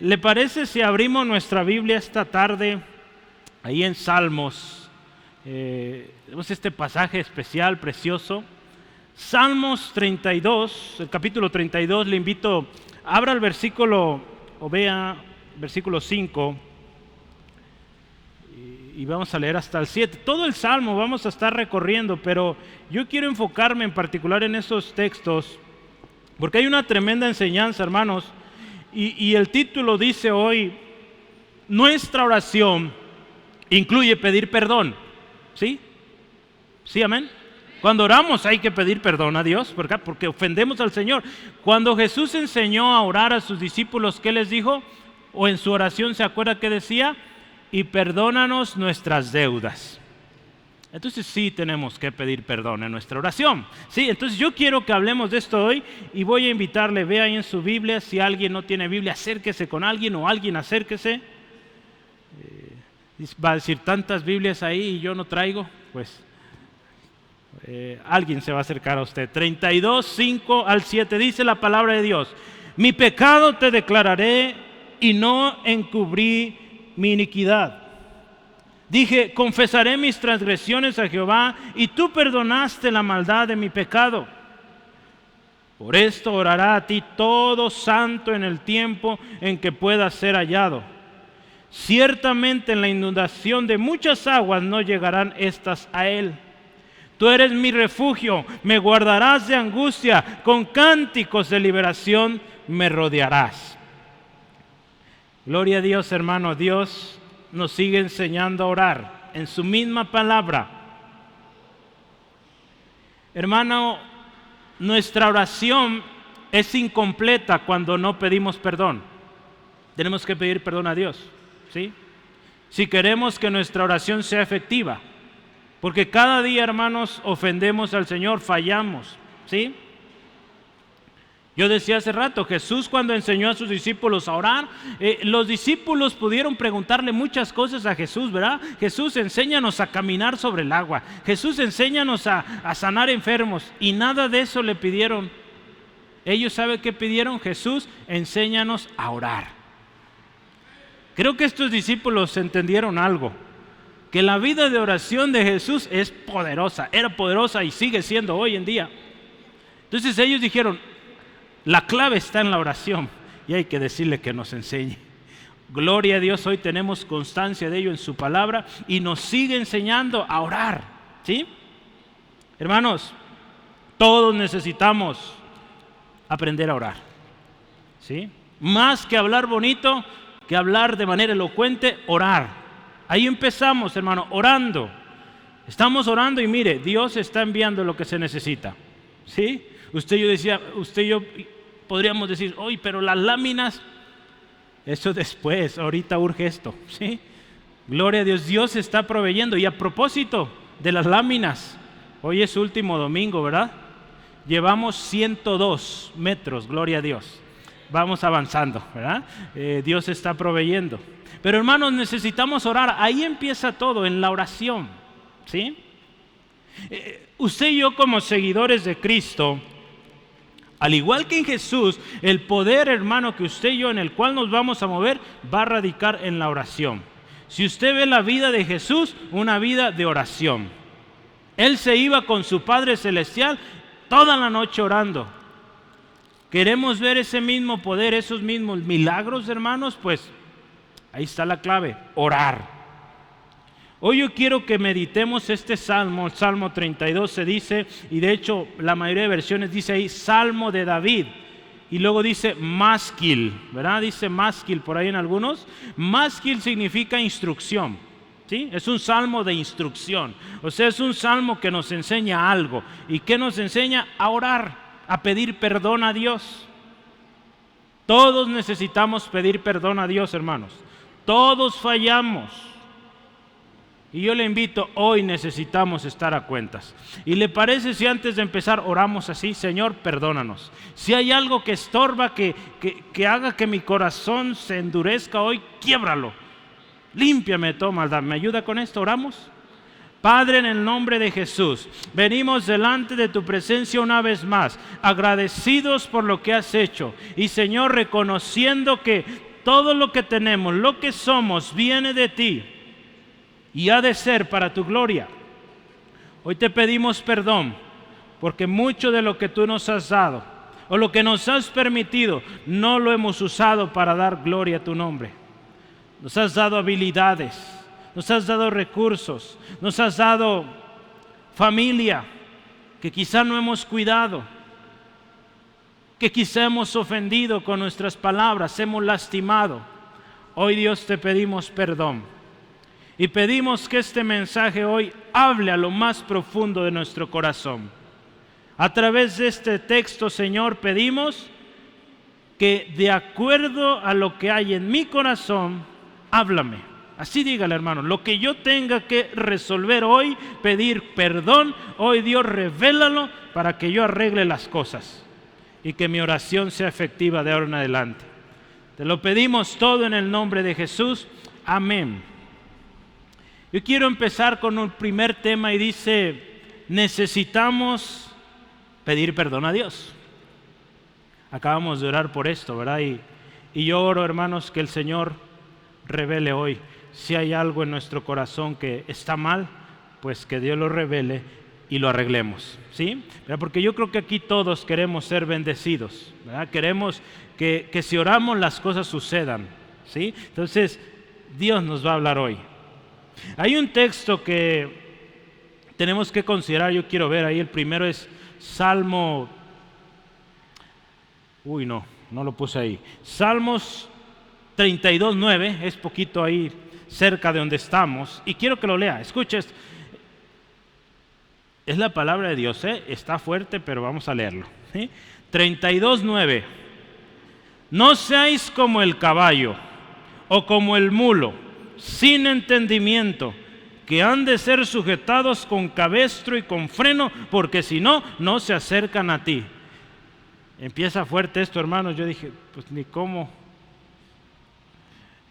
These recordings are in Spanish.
¿Le parece si abrimos nuestra Biblia esta tarde ahí en Salmos? Tenemos este pasaje especial, precioso. Salmos 32, el capítulo 32, le invito, abra el versículo, o vea, versículo 5, y vamos a leer hasta el 7. Todo el Salmo vamos a estar recorriendo, pero yo quiero enfocarme en particular en esos textos, porque hay una tremenda enseñanza, hermanos, y el título dice hoy, nuestra oración incluye pedir perdón. ¿Sí? ¿Sí, amén? Cuando oramos hay que pedir perdón a Dios, ¿por qué? Porque ofendemos al Señor. Cuando Jesús enseñó a orar a sus discípulos, ¿qué les dijo? O en su oración, ¿se acuerda que decía? Y perdónanos nuestras deudas. Entonces sí tenemos que pedir perdón en nuestra oración. Sí, entonces yo quiero que hablemos de esto hoy y voy a invitarle, vea ahí en su Biblia, si alguien no tiene Biblia, acérquese con alguien o alguien acérquese. Va a decir, tantas Biblias ahí y yo no traigo, pues alguien se va a acercar a usted. 32, 5 al 7 dice la palabra de Dios: mi pecado te declararé y no encubrí mi iniquidad. Dije, confesaré mis transgresiones a Jehová y tú perdonaste la maldad de mi pecado. Por esto orará a ti todo santo en el tiempo en que pueda ser hallado. Ciertamente en la inundación de muchas aguas no llegarán estas a él. Tú eres mi refugio, me guardarás de angustia, con cánticos de liberación me rodearás. Gloria a Dios, hermano. Dios nos sigue enseñando a orar en su misma palabra. Hermano, nuestra oración es incompleta cuando no pedimos perdón. Tenemos que pedir perdón a Dios, ¿sí? Si queremos que nuestra oración sea efectiva, porque cada día, hermanos, ofendemos al Señor, fallamos, ¿sí? Yo decía hace rato, Jesús cuando enseñó a sus discípulos a orar, los discípulos pudieron preguntarle muchas cosas a Jesús, ¿verdad? Jesús, enséñanos a caminar sobre el agua. Jesús, enséñanos a sanar enfermos. Y nada de eso le pidieron. Ellos, ¿saben qué pidieron? Jesús, enséñanos a orar. Creo que estos discípulos entendieron algo, que la vida de oración de Jesús es poderosa, era poderosa y sigue siendo hoy en día. Entonces ellos dijeron, la clave está en la oración y hay que decirle que nos enseñe. Gloria a Dios, hoy tenemos constancia de ello en su palabra y nos sigue enseñando a orar, ¿sí? Hermanos, todos necesitamos aprender a orar, ¿sí? Más que hablar bonito, que hablar de manera elocuente, orar. Ahí empezamos, hermano, orando. Estamos orando y mire, Dios está enviando lo que se necesita, ¿sí? Usted y yo podríamos decir, oye, pero las láminas, eso después, ahorita urge esto, ¿sí? Gloria a Dios, Dios está proveyendo. Y a propósito de las láminas, hoy es último domingo, ¿verdad? Llevamos 102 metros, gloria a Dios. Vamos avanzando, ¿verdad? Dios está proveyendo. Pero hermanos, necesitamos orar. Ahí empieza todo, en la oración, ¿sí? Usted y yo como seguidores de Cristo, al igual que en Jesús, el poder, hermano, que usted y yo en el cual nos vamos a mover, va a radicar en la oración. Si usted ve la vida de Jesús, una vida de oración. Él se iba con su Padre Celestial toda la noche orando. ¿Queremos ver ese mismo poder, esos mismos milagros, hermanos? Pues ahí está la clave, orar. Hoy yo quiero que meditemos este salmo, el Salmo 32 se dice, y de hecho la mayoría de versiones dice ahí, Salmo de David, y luego dice másquil, ¿verdad? Dice másquil por ahí en algunos. Másquil significa instrucción, ¿sí? Es un salmo de instrucción, o sea, es un salmo que nos enseña algo. ¿Y qué nos enseña? A orar, a pedir perdón a Dios. Todos necesitamos pedir perdón a Dios, hermanos. Todos fallamos. Y yo le invito, hoy necesitamos estar a cuentas. ¿Y le parece si antes de empezar oramos así? Señor, perdónanos. Si hay algo que estorba, que haga que mi corazón se endurezca hoy, quiébralo. Límpiame de toda maldad. ¿Me ayuda con esto? ¿Oramos? Padre, en el nombre de Jesús, venimos delante de tu presencia una vez más, agradecidos por lo que has hecho. Y Señor, reconociendo que todo lo que tenemos, lo que somos, viene de ti y ha de ser para tu gloria. Hoy te pedimos perdón porque mucho de lo que tú nos has dado o lo que nos has permitido no lo hemos usado para dar gloria a tu nombre. Nos has dado habilidades, nos has dado recursos, nos has dado familia que quizá no hemos cuidado, que quizá hemos ofendido con nuestras palabras, hemos lastimado. Hoy, Dios, te pedimos perdón y pedimos que este mensaje hoy hable a lo más profundo de nuestro corazón. A través de este texto, Señor, pedimos que de acuerdo a lo que hay en mi corazón, háblame. Así dígale, hermano, lo que yo tenga que resolver hoy, pedir perdón, hoy Dios revélalo para que yo arregle las cosas y que mi oración sea efectiva de ahora en adelante. Te lo pedimos todo en el nombre de Jesús. Amén. Yo quiero empezar con un primer tema y dice, necesitamos pedir perdón a Dios. Acabamos de orar por esto, ¿verdad? Y yo oro, hermanos, que el Señor revele hoy. Si hay algo en nuestro corazón que está mal, pues que Dios lo revele y lo arreglemos, ¿sí? Porque yo creo que aquí todos queremos ser bendecidos, ¿verdad? Queremos que si oramos las cosas sucedan, ¿sí? Entonces, Dios nos va a hablar hoy. Hay un texto que tenemos que considerar, yo quiero ver ahí, el primero es Salmo, no lo puse ahí, Salmos 32:9, es poquito ahí cerca de donde estamos, y quiero que lo lea, escuches, es la palabra de Dios, está fuerte, pero vamos a leerlo, ¿sí? 32:9, no seáis como el caballo o como el mulo, sin entendimiento, que han de ser sujetados con cabestro y con freno, porque si no, no se acercan a ti. Empieza fuerte esto, hermanos, yo dije, pues ni cómo.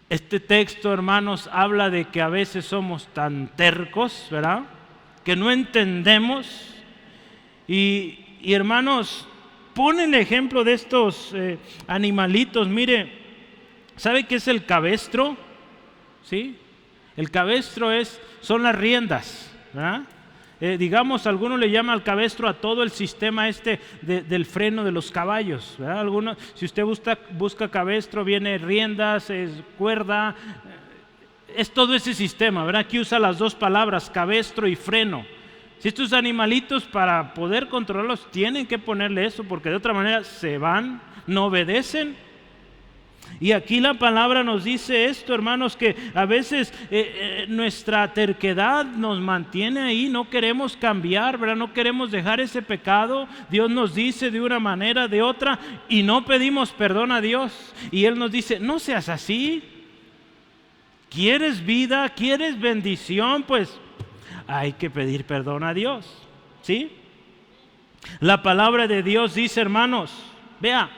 Este texto, hermanos, habla de que a veces somos tan tercos, ¿verdad?, que no entendemos. Y hermanos, pone el ejemplo de estos animalitos. Mire, ¿sabe qué es el cabestro? ¿Sí? El cabestro son las riendas, ¿verdad? Digamos, algunos le llaman al cabestro a todo el sistema del freno de los caballos, ¿verdad? Si usted busca cabestro, viene riendas, cuerda, es todo ese sistema, ¿verdad? Aquí usa las dos palabras, cabestro y freno. Si estos animalitos, para poder controlarlos, tienen que ponerle eso, porque de otra manera se van, no obedecen. Y aquí la palabra nos dice esto, hermanos, que a veces nuestra terquedad nos mantiene ahí, no queremos cambiar, ¿verdad? No queremos dejar ese pecado. Dios nos dice de una manera, de otra, y no pedimos perdón a Dios. Y Él nos dice, no seas así. ¿Quieres vida? ¿Quieres bendición? Pues hay que pedir perdón a Dios, ¿sí? La palabra de Dios dice, hermanos, vea,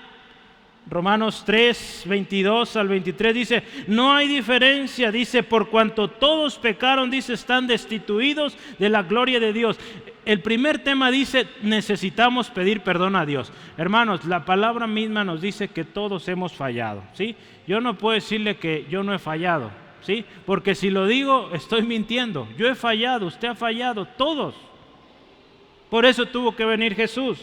Romanos 3, 22 al 23 dice, no hay diferencia, dice, por cuanto todos pecaron, dice, están destituidos de la gloria de Dios. El primer tema dice, necesitamos pedir perdón a Dios. Hermanos, la palabra misma nos dice que todos hemos fallado, ¿sí? Yo no puedo decirle que yo no he fallado, ¿sí? Porque si lo digo, estoy mintiendo. Yo he fallado, usted ha fallado, todos. Por eso tuvo que venir Jesús.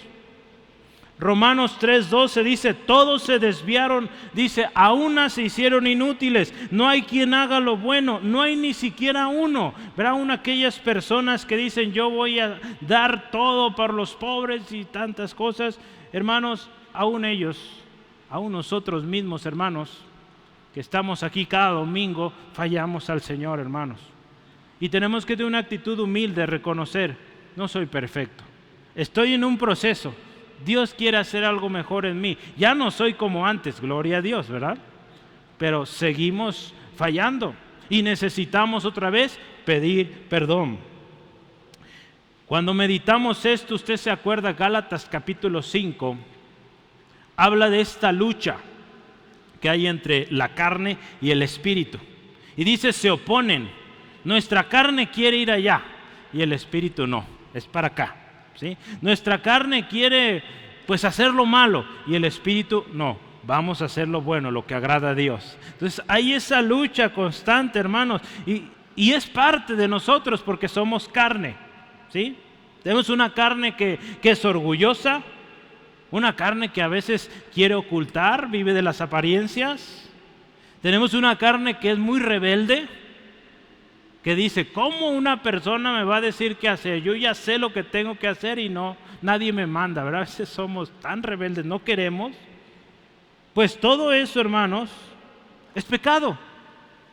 Romanos 3:12 dice, todos se desviaron, dice, a una se hicieron inútiles, no hay quien haga lo bueno, no hay ni siquiera uno. Verá, aquellas personas que dicen, yo voy a dar todo por los pobres y tantas cosas. Hermanos, aún ellos, aún nosotros mismos, hermanos, que estamos aquí cada domingo, fallamos al Señor, hermanos. Y tenemos que tener una actitud humilde, reconocer, no soy perfecto, estoy en un proceso. Dios quiere hacer algo mejor en mí. Ya no soy como antes, gloria a Dios, ¿verdad? Pero seguimos fallando y necesitamos otra vez pedir perdón. Cuando meditamos esto, usted se acuerda, Gálatas capítulo 5, habla de esta lucha que hay entre la carne y el espíritu. Y dice, se oponen. Nuestra carne quiere ir allá y el espíritu no, es para acá. ¿Sí? Nuestra carne quiere pues hacer lo malo y el espíritu no, vamos a hacer lo bueno, lo que agrada a Dios. Entonces hay esa lucha constante, hermanos, y es parte de nosotros porque somos carne, ¿sí? Tenemos una carne que es orgullosa, una carne que a veces quiere ocultar, vive de las apariencias. Tenemos una carne que es muy rebelde, que dice, ¿cómo una persona me va a decir qué hacer? Yo ya sé lo que tengo que hacer y no, nadie me manda, ¿verdad? A veces somos tan rebeldes, no queremos. Pues todo eso, hermanos, es pecado.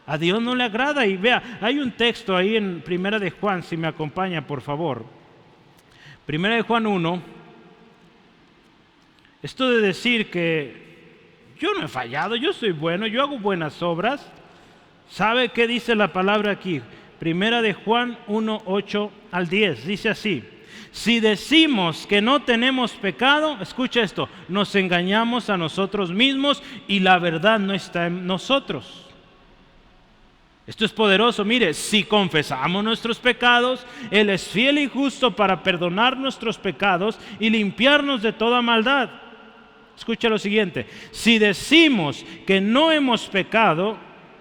A Dios no le agrada. Y vea, hay un texto ahí en Primera de Juan, si me acompaña, por favor. Primera de Juan 1. Esto de decir que yo no he fallado, yo soy bueno, yo hago buenas obras. ¿Sabe qué dice la palabra aquí? Primera de Juan 1, 8 al 10. Dice así: si decimos que no tenemos pecado, escucha esto, nos engañamos a nosotros mismos y la verdad no está en nosotros. Esto es poderoso. Mire, si confesamos nuestros pecados, Él es fiel y justo para perdonar nuestros pecados y limpiarnos de toda maldad. Escucha lo siguiente: si decimos que no hemos pecado,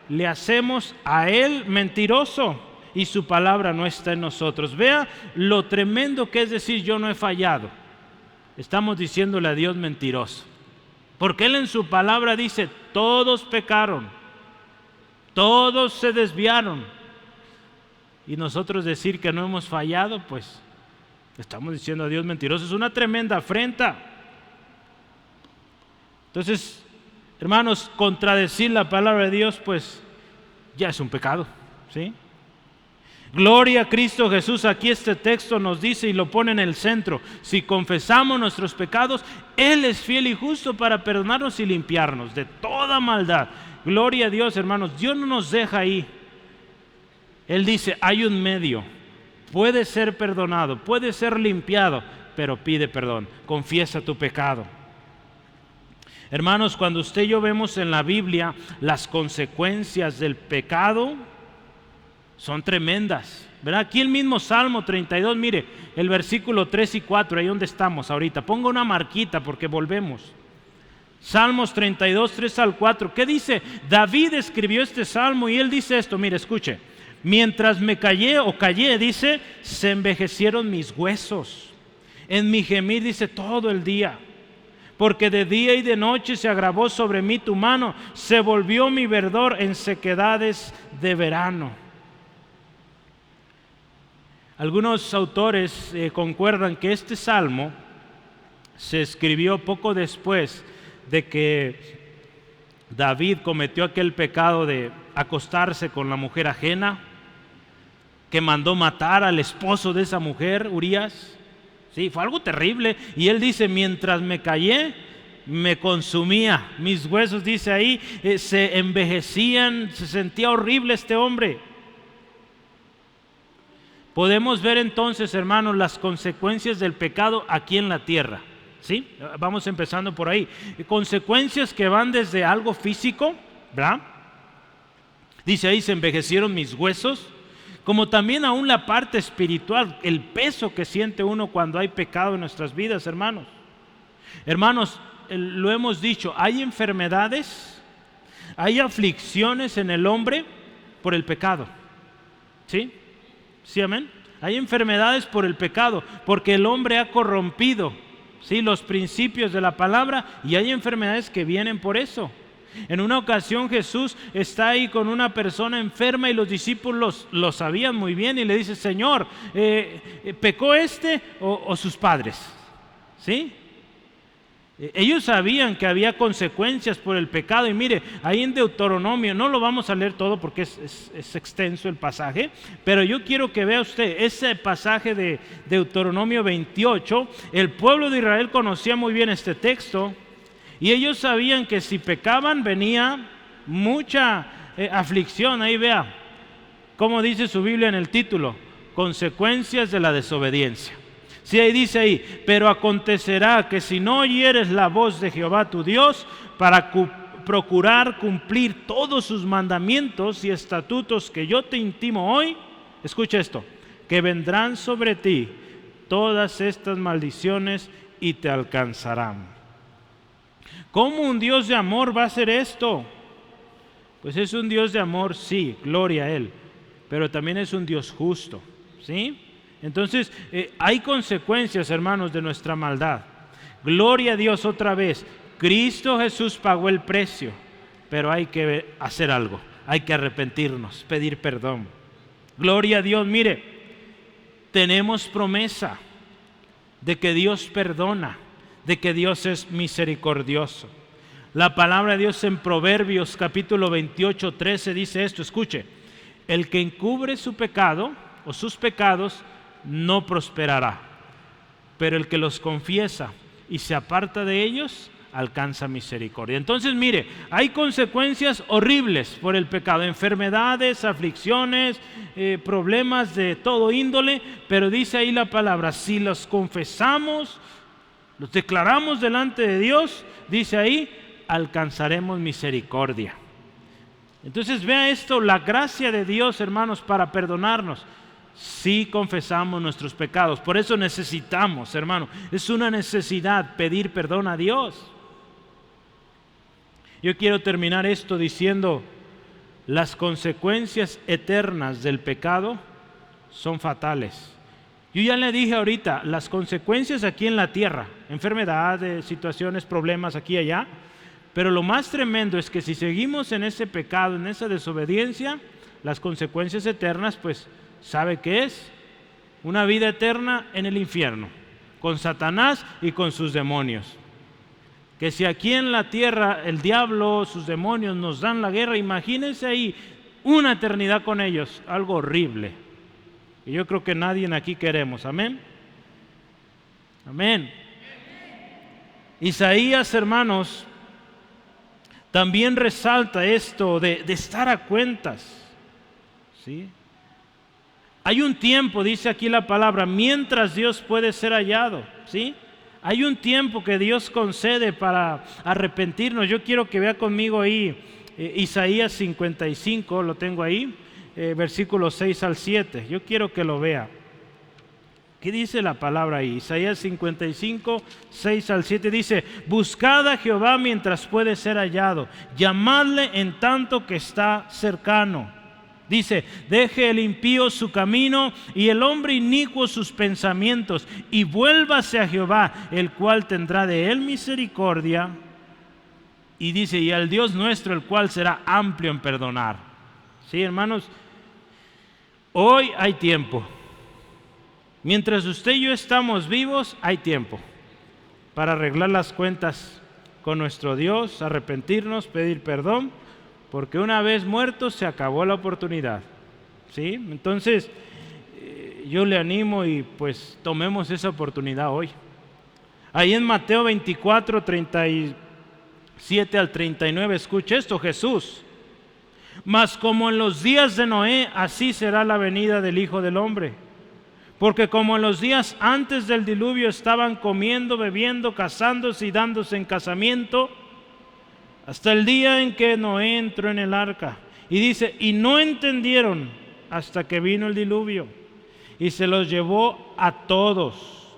le hacemos a Él mentiroso y su palabra no está en nosotros. Vea lo tremendo que es decir yo no he fallado. Estamos diciéndole a Dios mentiroso, porque Él en su palabra dice todos pecaron, todos se desviaron, y nosotros decir que no hemos fallado, pues estamos diciendo a Dios mentiroso. Es una tremenda afrenta. Entonces, hermanos, contradecir la palabra de Dios, pues ya es un pecado, ¿sí? Gloria a Cristo Jesús. Aquí este texto nos dice y lo pone en el centro: si confesamos nuestros pecados, Él es fiel y justo para perdonarnos y limpiarnos de toda maldad. Gloria a Dios, hermanos. Dios no nos deja ahí. Él dice, hay un medio, puede ser perdonado, puede ser limpiado, pero pide perdón, confiesa tu pecado. Hermanos, cuando usted y yo vemos en la Biblia las consecuencias del pecado, son tremendas, ¿verdad? Aquí el mismo Salmo 32, mire, el versículo 3 y 4, ahí donde estamos ahorita. Ponga una marquita porque volvemos. Salmos 32, 3 al 4. ¿Qué dice? David escribió este salmo y él dice esto, mire, escuche. Mientras me callé, dice, se envejecieron mis huesos. En mi gemir, dice, todo el día. Porque de día y de noche se agravó sobre mí tu mano, se volvió mi verdor en sequedades de verano. Algunos autores concuerdan que este salmo se escribió poco después de que David cometió aquel pecado de acostarse con la mujer ajena, que mandó matar al esposo de esa mujer, Urías. Sí, fue algo terrible. Y él dice, mientras me callé, me consumía. Mis huesos, dice ahí, se envejecían, se sentía horrible este hombre. Podemos ver entonces, hermanos, las consecuencias del pecado aquí en la tierra. ¿Sí? Vamos empezando por ahí. Consecuencias que van desde algo físico, ¿verdad? Dice ahí, se envejecieron mis huesos, como también aún la parte espiritual, el peso que siente uno cuando hay pecado en nuestras vidas, hermanos. Hermanos, lo hemos dicho, hay enfermedades, hay aflicciones en el hombre por el pecado. ¿Sí? ¿Sí, amén? Hay enfermedades por el pecado, porque el hombre ha corrompido, ¿sí?, los principios de la palabra, y hay enfermedades que vienen por eso. En una ocasión Jesús está ahí con una persona enferma y los discípulos lo sabían muy bien y le dice, Señor, ¿pecó o sus padres? ¿Sí? Ellos sabían que había consecuencias por el pecado. Y mire, ahí en Deuteronomio, no lo vamos a leer todo porque es extenso el pasaje, pero yo quiero que vea usted ese pasaje de Deuteronomio 28. El pueblo de Israel conocía muy bien este texto y ellos sabían que si pecaban venía mucha aflicción. Ahí vea cómo dice su Biblia en el título: consecuencias de la desobediencia. Sí, ahí dice ahí, pero acontecerá que si no oyeres la voz de Jehová tu Dios para procurar cumplir todos sus mandamientos y estatutos que yo te intimo hoy, escucha esto, que vendrán sobre ti todas estas maldiciones y te alcanzarán. ¿Cómo un Dios de amor va a hacer esto? Pues es un Dios de amor, sí, gloria a Él, pero también es un Dios justo, ¿sí? Entonces, hay consecuencias, hermanos, de nuestra maldad. Gloria a Dios otra vez. Cristo Jesús pagó el precio, pero hay que hacer algo, hay que arrepentirnos, pedir perdón. Gloria a Dios, mire, tenemos promesa de que Dios perdona, de que Dios es misericordioso. La palabra de Dios en Proverbios capítulo 28, 13 dice esto, escuche, el que encubre su pecado o sus pecados no prosperará, pero el que los confiesa y se aparta de ellos alcanza misericordia. Entonces mire, hay consecuencias horribles por el pecado, enfermedades, aflicciones, problemas de todo índole, pero dice ahí la palabra, si los confesamos, los declaramos delante de Dios, dice ahí, alcanzaremos misericordia. Entonces vea esto, la gracia de Dios, hermanos, para perdonarnos, si confesamos nuestros pecados. Por eso necesitamos, hermano, es una necesidad pedir perdón a Dios. Yo quiero terminar esto diciendo, las consecuencias eternas del pecado son fatales. Yo ya le dije ahorita, las consecuencias aquí en la tierra, enfermedades, situaciones, problemas aquí y allá, pero lo más tremendo es que si seguimos en ese pecado, en esa desobediencia, las consecuencias eternas, pues, ¿sabe qué es? Una vida eterna en el infierno, con Satanás y con sus demonios. Que si aquí en la tierra el diablo, sus demonios nos dan la guerra, imagínense ahí una eternidad con ellos, algo horrible. Y yo creo que nadie aquí queremos, amén. Amén. Isaías, hermanos, también resalta esto de estar a cuentas, ¿sí? Hay un tiempo, dice aquí la palabra, mientras Dios puede ser hallado, ¿sí? Hay un tiempo que Dios concede para arrepentirnos. Yo quiero que vea conmigo ahí Isaías 55, lo tengo ahí, versículos 6 al 7. Yo quiero que lo vea. ¿Qué dice la palabra ahí? Isaías 55, 6 al 7 dice, buscad a Jehová mientras puede ser hallado, llamadle en tanto que está cercano. Dice, deje el impío su camino y el hombre inicuo sus pensamientos y vuélvase a Jehová, el cual tendrá de él misericordia. Y dice, y al Dios nuestro, el cual será amplio en perdonar. Sí, hermanos, hoy hay tiempo. Mientras usted y yo estamos vivos, hay tiempo para arreglar las cuentas con nuestro Dios, arrepentirnos, pedir perdón, porque una vez muertos se acabó la oportunidad, ¿sí? Entonces, yo le animo y pues tomemos esa oportunidad hoy. Ahí en Mateo 24, 37 al 39, escuche esto, Jesús. Mas como en los días de Noé, así será la venida del Hijo del Hombre. Porque como en los días antes del diluvio estaban comiendo, bebiendo, casándose y dándose en casamiento, hasta el día en que Noé entró en el arca. Y dice, y no entendieron hasta que vino el diluvio y se los llevó a todos.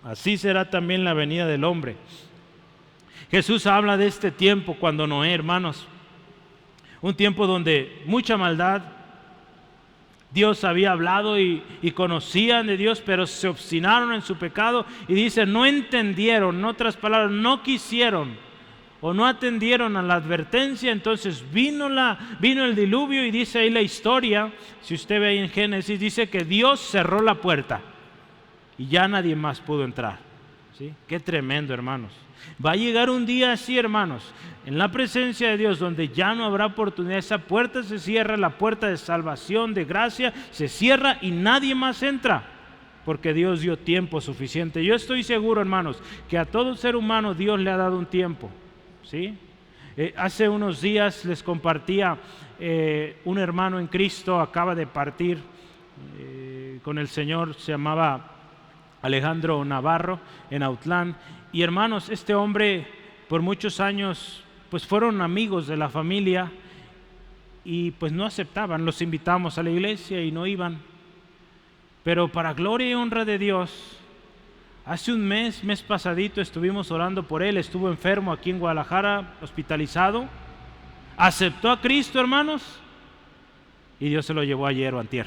Así será también la venida del hombre. Jesús habla de este tiempo cuando Noé, hermanos, un tiempo donde mucha maldad, Dios había hablado y conocían de Dios, pero se obstinaron en su pecado y dice, no entendieron, en otras palabras, no quisieron o no atendieron a la advertencia. Entonces vino el diluvio y dice ahí la historia, si usted ve ahí en Génesis, dice que Dios cerró la puerta y ya nadie más pudo entrar, ¿sí? Qué tremendo, hermanos. Va a llegar un día así, hermanos, en la presencia de Dios, donde ya no habrá oportunidad. Esa puerta se cierra, la puerta de salvación, de gracia, se cierra y nadie más entra, porque Dios dio tiempo suficiente. Yo estoy seguro, hermanos, que a todo ser humano Dios le ha dado un tiempo, ¿sí? Hace unos días les compartía un hermano en Cristo, acaba de partir con el Señor, se llamaba Alejandro Navarro, en Autlán. Y hermanos, este hombre por muchos años pues fueron amigos de la familia y pues no aceptaban, los invitamos a la iglesia y no iban. Pero para gloria y honra de Dios, Hace un mes pasadito, estuvimos orando por él, estuvo enfermo aquí en Guadalajara, hospitalizado. Aceptó a Cristo, hermanos, y Dios se lo llevó ayer o antier.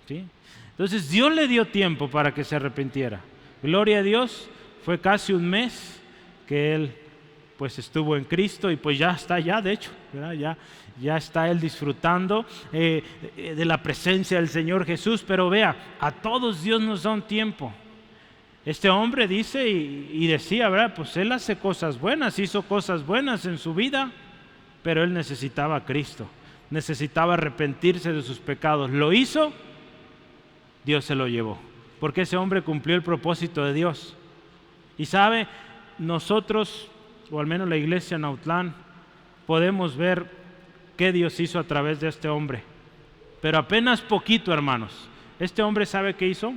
¿Sí? Entonces Dios le dio tiempo para que se arrepintiera. Gloria a Dios, fue casi un mes que él pues estuvo en Cristo y pues ya está allá, de hecho, ¿verdad? Ya está él disfrutando de la presencia del Señor Jesús. Pero vea, a todos Dios nos da un tiempo. Este hombre dice y decía, ¿verdad? Pues él hace cosas buenas, hizo cosas buenas en su vida, pero él necesitaba a Cristo, necesitaba arrepentirse de sus pecados. Lo hizo, Dios se lo llevó, porque ese hombre cumplió el propósito de Dios. Y sabe, nosotros, o al menos la iglesia en Autlán, podemos ver qué Dios hizo a través de este hombre, pero apenas poquito, hermanos. Este hombre, ¿sabe qué hizo?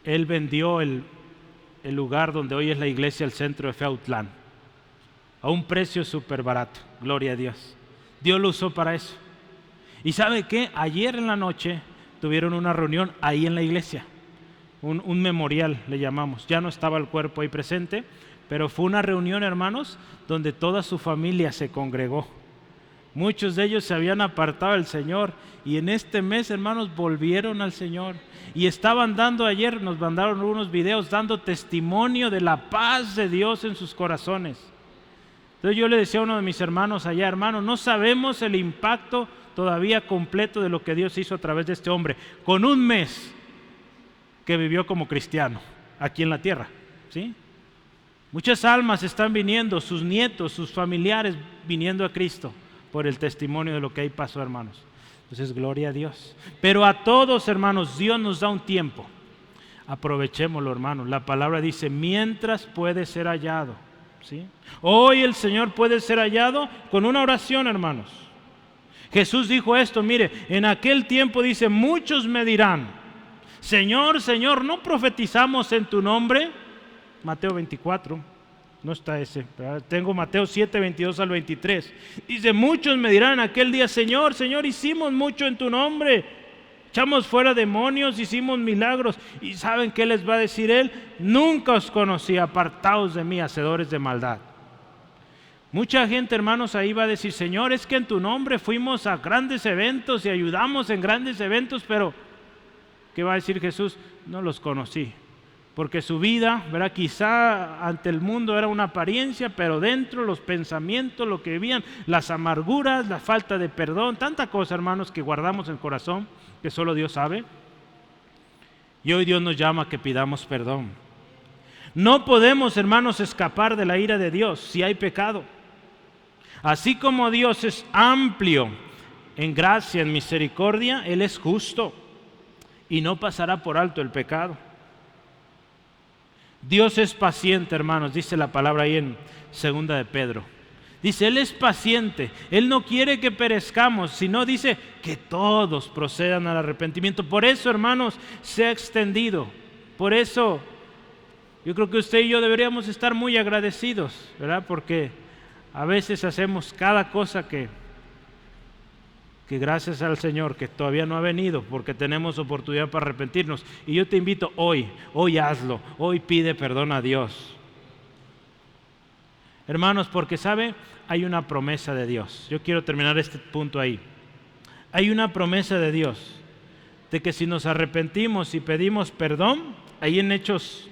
Él vendió el lugar donde hoy es la iglesia, el Centro de Fe Autlán, a un precio súper barato. Gloria a Dios. Dios lo usó para eso. ¿Y sabe qué? Ayer en la noche tuvieron una reunión ahí en la iglesia, un memorial le llamamos. Ya no estaba el cuerpo ahí presente, pero fue una reunión, hermanos, donde toda su familia se congregó. Muchos de ellos se habían apartado del Señor y en este mes, hermanos, volvieron al Señor. Y estaban dando, ayer nos mandaron unos videos dando testimonio de la paz de Dios en sus corazones. Entonces yo le decía a uno de mis hermanos allá, hermano, no sabemos el impacto todavía completo de lo que Dios hizo a través de este hombre, con un mes que vivió como cristiano aquí en la tierra, ¿sí? Muchas almas están viniendo, sus nietos, sus familiares viniendo a Cristo por el testimonio de lo que ahí pasó, hermanos. Entonces, gloria a Dios. Pero a todos, hermanos, Dios nos da un tiempo. Aprovechémoslo, hermanos. La palabra dice, mientras puede ser hallado, ¿sí? Hoy el Señor puede ser hallado con una oración, hermanos. Jesús dijo esto, mire, en aquel tiempo dice, muchos me dirán, Señor, Señor, ¿no profetizamos en tu nombre? Mateo 24. No está ese, ¿verdad? Tengo Mateo 7, 22 al 23. Dice, muchos me dirán aquel día, Señor, Señor, hicimos mucho en tu nombre. Echamos fuera demonios, hicimos milagros. ¿Y saben qué les va a decir él? Nunca os conocí, apartaos de mí, hacedores de maldad. Mucha gente, hermanos, ahí va a decir, Señor, es que en tu nombre fuimos a grandes eventos y ayudamos en grandes eventos, pero ¿qué va a decir Jesús? No los conocí. Porque su vida, ¿verdad? Quizá ante el mundo era una apariencia, pero dentro los pensamientos, lo que vivían, las amarguras, la falta de perdón, tanta cosa, hermanos, que guardamos en el corazón, que solo Dios sabe. Y hoy Dios nos llama a que pidamos perdón. No podemos, hermanos, escapar de la ira de Dios si hay pecado. Así como Dios es amplio en gracia, en misericordia, Él es justo y no pasará por alto el pecado. Dios es paciente, hermanos, dice la palabra ahí en 2 de Pedro. Dice, Él es paciente, Él no quiere que perezcamos, sino dice que todos procedan al arrepentimiento. Por eso, hermanos, se ha extendido. Por eso, yo creo que usted y yo deberíamos estar muy agradecidos, ¿verdad? Porque a veces hacemos cada cosa que gracias al Señor que todavía no ha venido, porque tenemos oportunidad para arrepentirnos. Y yo te invito hoy hazlo, hoy pide perdón a Dios. Hermanos, porque sabe, hay una promesa de Dios. Yo quiero terminar este punto ahí. Hay una promesa de Dios, de que si nos arrepentimos y pedimos perdón, ahí en Hechos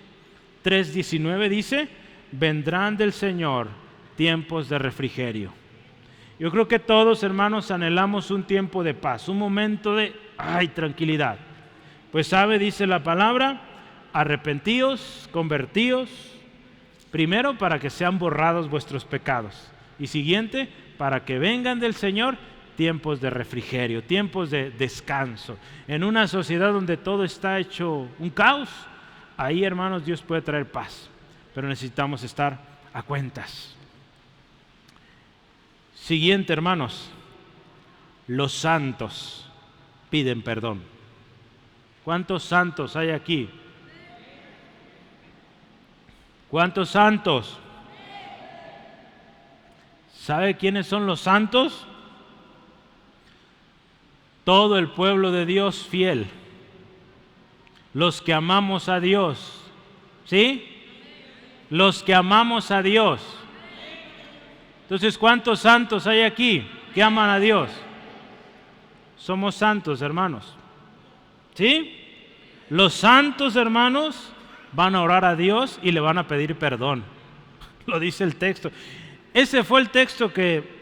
3:19 dice, vendrán del Señor tiempos de refrigerio. Yo creo que todos, hermanos, anhelamos un tiempo de paz, un momento de tranquilidad. Pues sabe, dice la palabra, arrepentíos, convertíos, primero para que sean borrados vuestros pecados y siguiente, para que vengan del Señor tiempos de refrigerio, tiempos de descanso. En una sociedad donde todo está hecho un caos, ahí, hermanos, Dios puede traer paz, pero necesitamos estar a cuentas. Siguiente, hermanos, los santos piden perdón. ¿Cuántos santos hay aquí? ¿Cuántos santos? ¿Sabe quiénes son los santos? Todo el pueblo de Dios fiel. Los que amamos a Dios. ¿Sí? Los que amamos a Dios. Entonces, ¿cuántos santos hay aquí que aman a Dios? Somos santos, hermanos. ¿Sí? Los santos, hermanos, van a orar a Dios y le van a pedir perdón. Lo dice el texto. Ese fue el texto que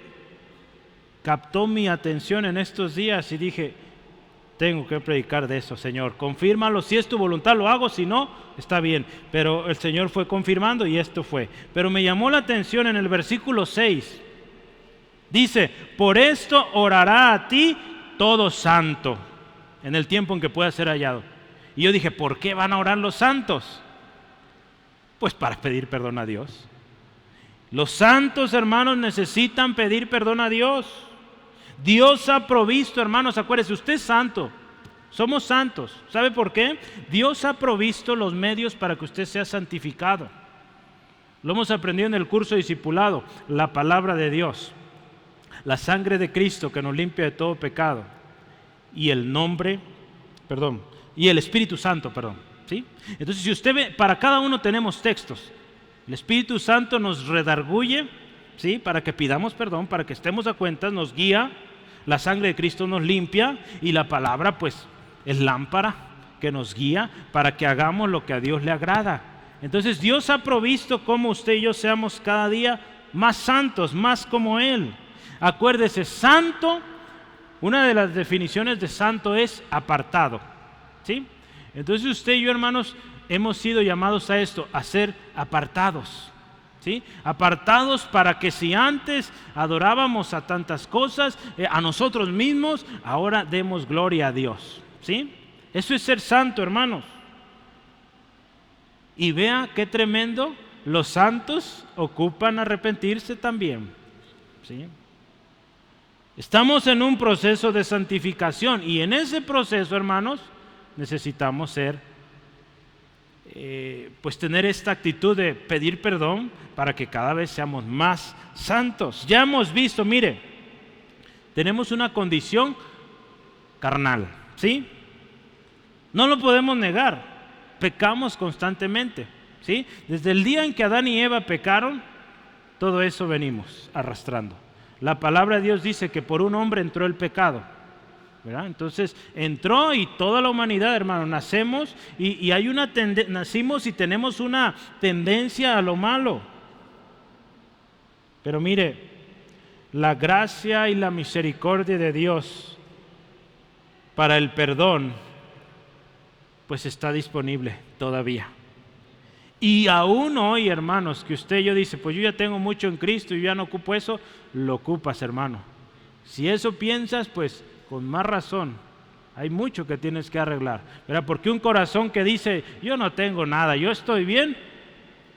captó mi atención en estos días y dije, tengo que predicar de eso, Señor. Confírmalo, si es tu voluntad lo hago, si no, está bien. Pero el Señor fue confirmando y esto fue. Pero me llamó la atención en el versículo 6. Dice, por esto orará a ti todo santo, en el tiempo en que pueda ser hallado. Y yo dije, ¿por qué van a orar los santos? Pues para pedir perdón a Dios. Los santos, hermanos, necesitan pedir perdón a Dios. Dios ha provisto, hermanos, acuérdense, usted es santo, somos santos. ¿Sabe por qué? Dios ha provisto los medios para que usted sea santificado. Lo hemos aprendido en el curso discipulado, la palabra de Dios, la sangre de Cristo que nos limpia de todo pecado y el Espíritu Santo, ¿sí? Entonces, si usted ve, para cada uno tenemos textos. El Espíritu Santo nos redarguye, ¿sí? Para que pidamos perdón, para que estemos a cuentas, nos guía. La sangre de Cristo nos limpia y la palabra pues es lámpara que nos guía para que hagamos lo que a Dios le agrada. Entonces Dios ha provisto como usted y yo seamos cada día más santos, más como Él. Acuérdese, santo, una de las definiciones de santo es apartado, ¿sí? Entonces usted y yo, hermanos, hemos sido llamados a esto, a ser apartados. ¿Sí? Apartados para que si antes adorábamos a tantas cosas, a nosotros mismos, ahora demos gloria a Dios. ¿Sí? Eso es ser santo, hermanos. Y vea qué tremendo, los santos ocupan arrepentirse también. ¿Sí? Estamos en un proceso de santificación y en ese proceso, hermanos, necesitamos ser pues tener esta actitud de pedir perdón para que cada vez seamos más santos. Ya hemos visto, mire, tenemos una condición carnal, ¿sí? No lo podemos negar, pecamos constantemente, ¿sí? Desde el día en que Adán y Eva pecaron, todo eso venimos arrastrando. La palabra de Dios dice que por un hombre entró el pecado, ¿verdad? Entonces entró y toda la humanidad, hermano, nacemos y hay nacimos y tenemos una tendencia a lo malo. Pero mire, la gracia y la misericordia de Dios para el perdón, pues está disponible todavía. Y aún hoy, hermanos, que usted y yo dice, pues yo ya tengo mucho en Cristo y ya no ocupo eso, lo ocupas, hermano. Si eso piensas, pues con más razón, hay mucho que tienes que arreglar, ¿verdad? Porque un corazón que dice, yo no tengo nada, yo estoy bien,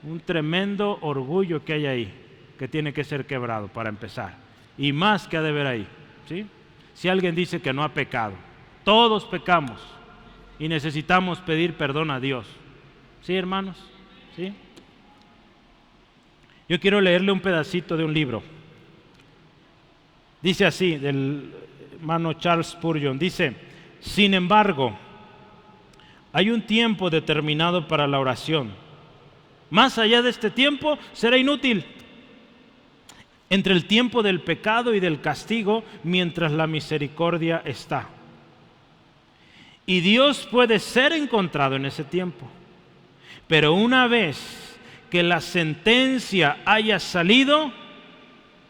un tremendo orgullo que hay ahí, que tiene que ser quebrado para empezar, y más que ha de haber ahí, ¿sí? Si alguien dice que no ha pecado, todos pecamos, y necesitamos pedir perdón a Dios, ¿sí, hermanos? ¿Sí? Yo quiero leerle un pedacito de un libro, dice así, del hermano Charles Spurgeon, dice, sin embargo, hay un tiempo determinado para la oración. Más allá de este tiempo será inútil. Entre el tiempo del pecado y del castigo, mientras la misericordia está. Y Dios puede ser encontrado en ese tiempo. Pero una vez que la sentencia haya salido,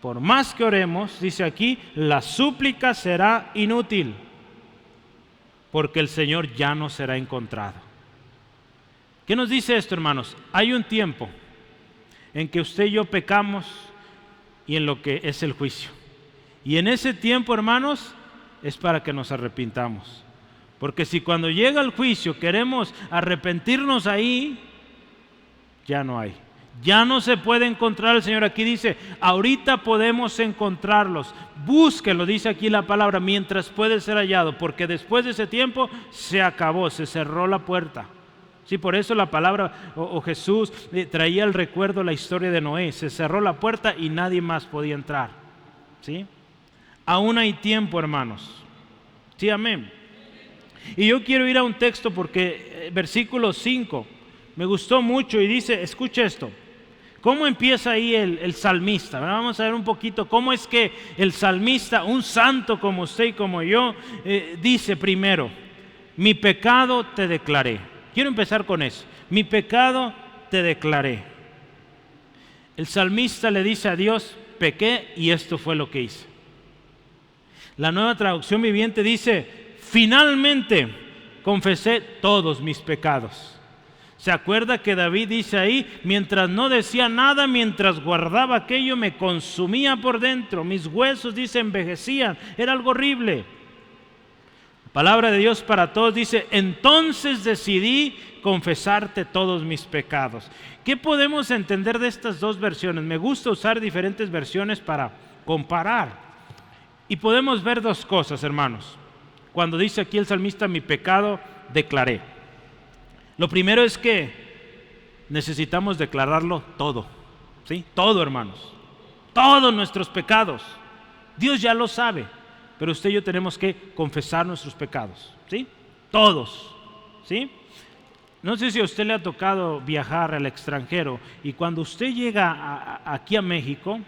por más que oremos, dice aquí, la súplica será inútil, porque el Señor ya no será encontrado. ¿Qué nos dice esto, hermanos? Hay un tiempo en que usted y yo pecamos y en lo que es el juicio. Y en ese tiempo, hermanos, es para que nos arrepintamos. Porque si cuando llega el juicio queremos arrepentirnos ahí, ya no hay. Ya no se puede encontrar. El Señor aquí dice, ahorita podemos encontrarlos. Búsquelo, dice aquí la palabra, mientras puede ser hallado, porque después de ese tiempo se acabó, se cerró la puerta. Sí, por eso la palabra o Jesús traía al recuerdo la historia de Noé. Se cerró la puerta y nadie más podía entrar. ¿Sí? Aún hay tiempo, hermanos. Sí, amén. Y yo quiero ir a un texto porque versículo 5. Me gustó mucho y dice, escucha esto. ¿Cómo empieza ahí el salmista? Vamos a ver un poquito cómo es que el salmista, un santo como usted y como yo, dice primero, mi pecado te declaré. Quiero empezar con eso. Mi pecado te declaré. El salmista le dice a Dios, pequé y esto fue lo que hice. La Nueva Traducción Viviente dice, finalmente confesé todos mis pecados. ¿Se acuerda que David dice ahí, mientras no decía nada, mientras guardaba aquello, me consumía por dentro, mis huesos, dice, envejecían, era algo horrible? La palabra de Dios para todos dice, entonces decidí confesarte todos mis pecados. ¿Qué podemos entender de estas dos versiones? Me gusta usar diferentes versiones para comparar. Y podemos ver dos cosas, hermanos. Cuando dice aquí el salmista, mi pecado declaré. Lo primero es que necesitamos declararlo todo, ¿sí? Todo, hermanos. Todos nuestros pecados. Dios ya lo sabe, pero usted y yo tenemos que confesar nuestros pecados, ¿sí? Todos, ¿sí? No sé si a usted le ha tocado viajar al extranjero y cuando usted llega aquí a México,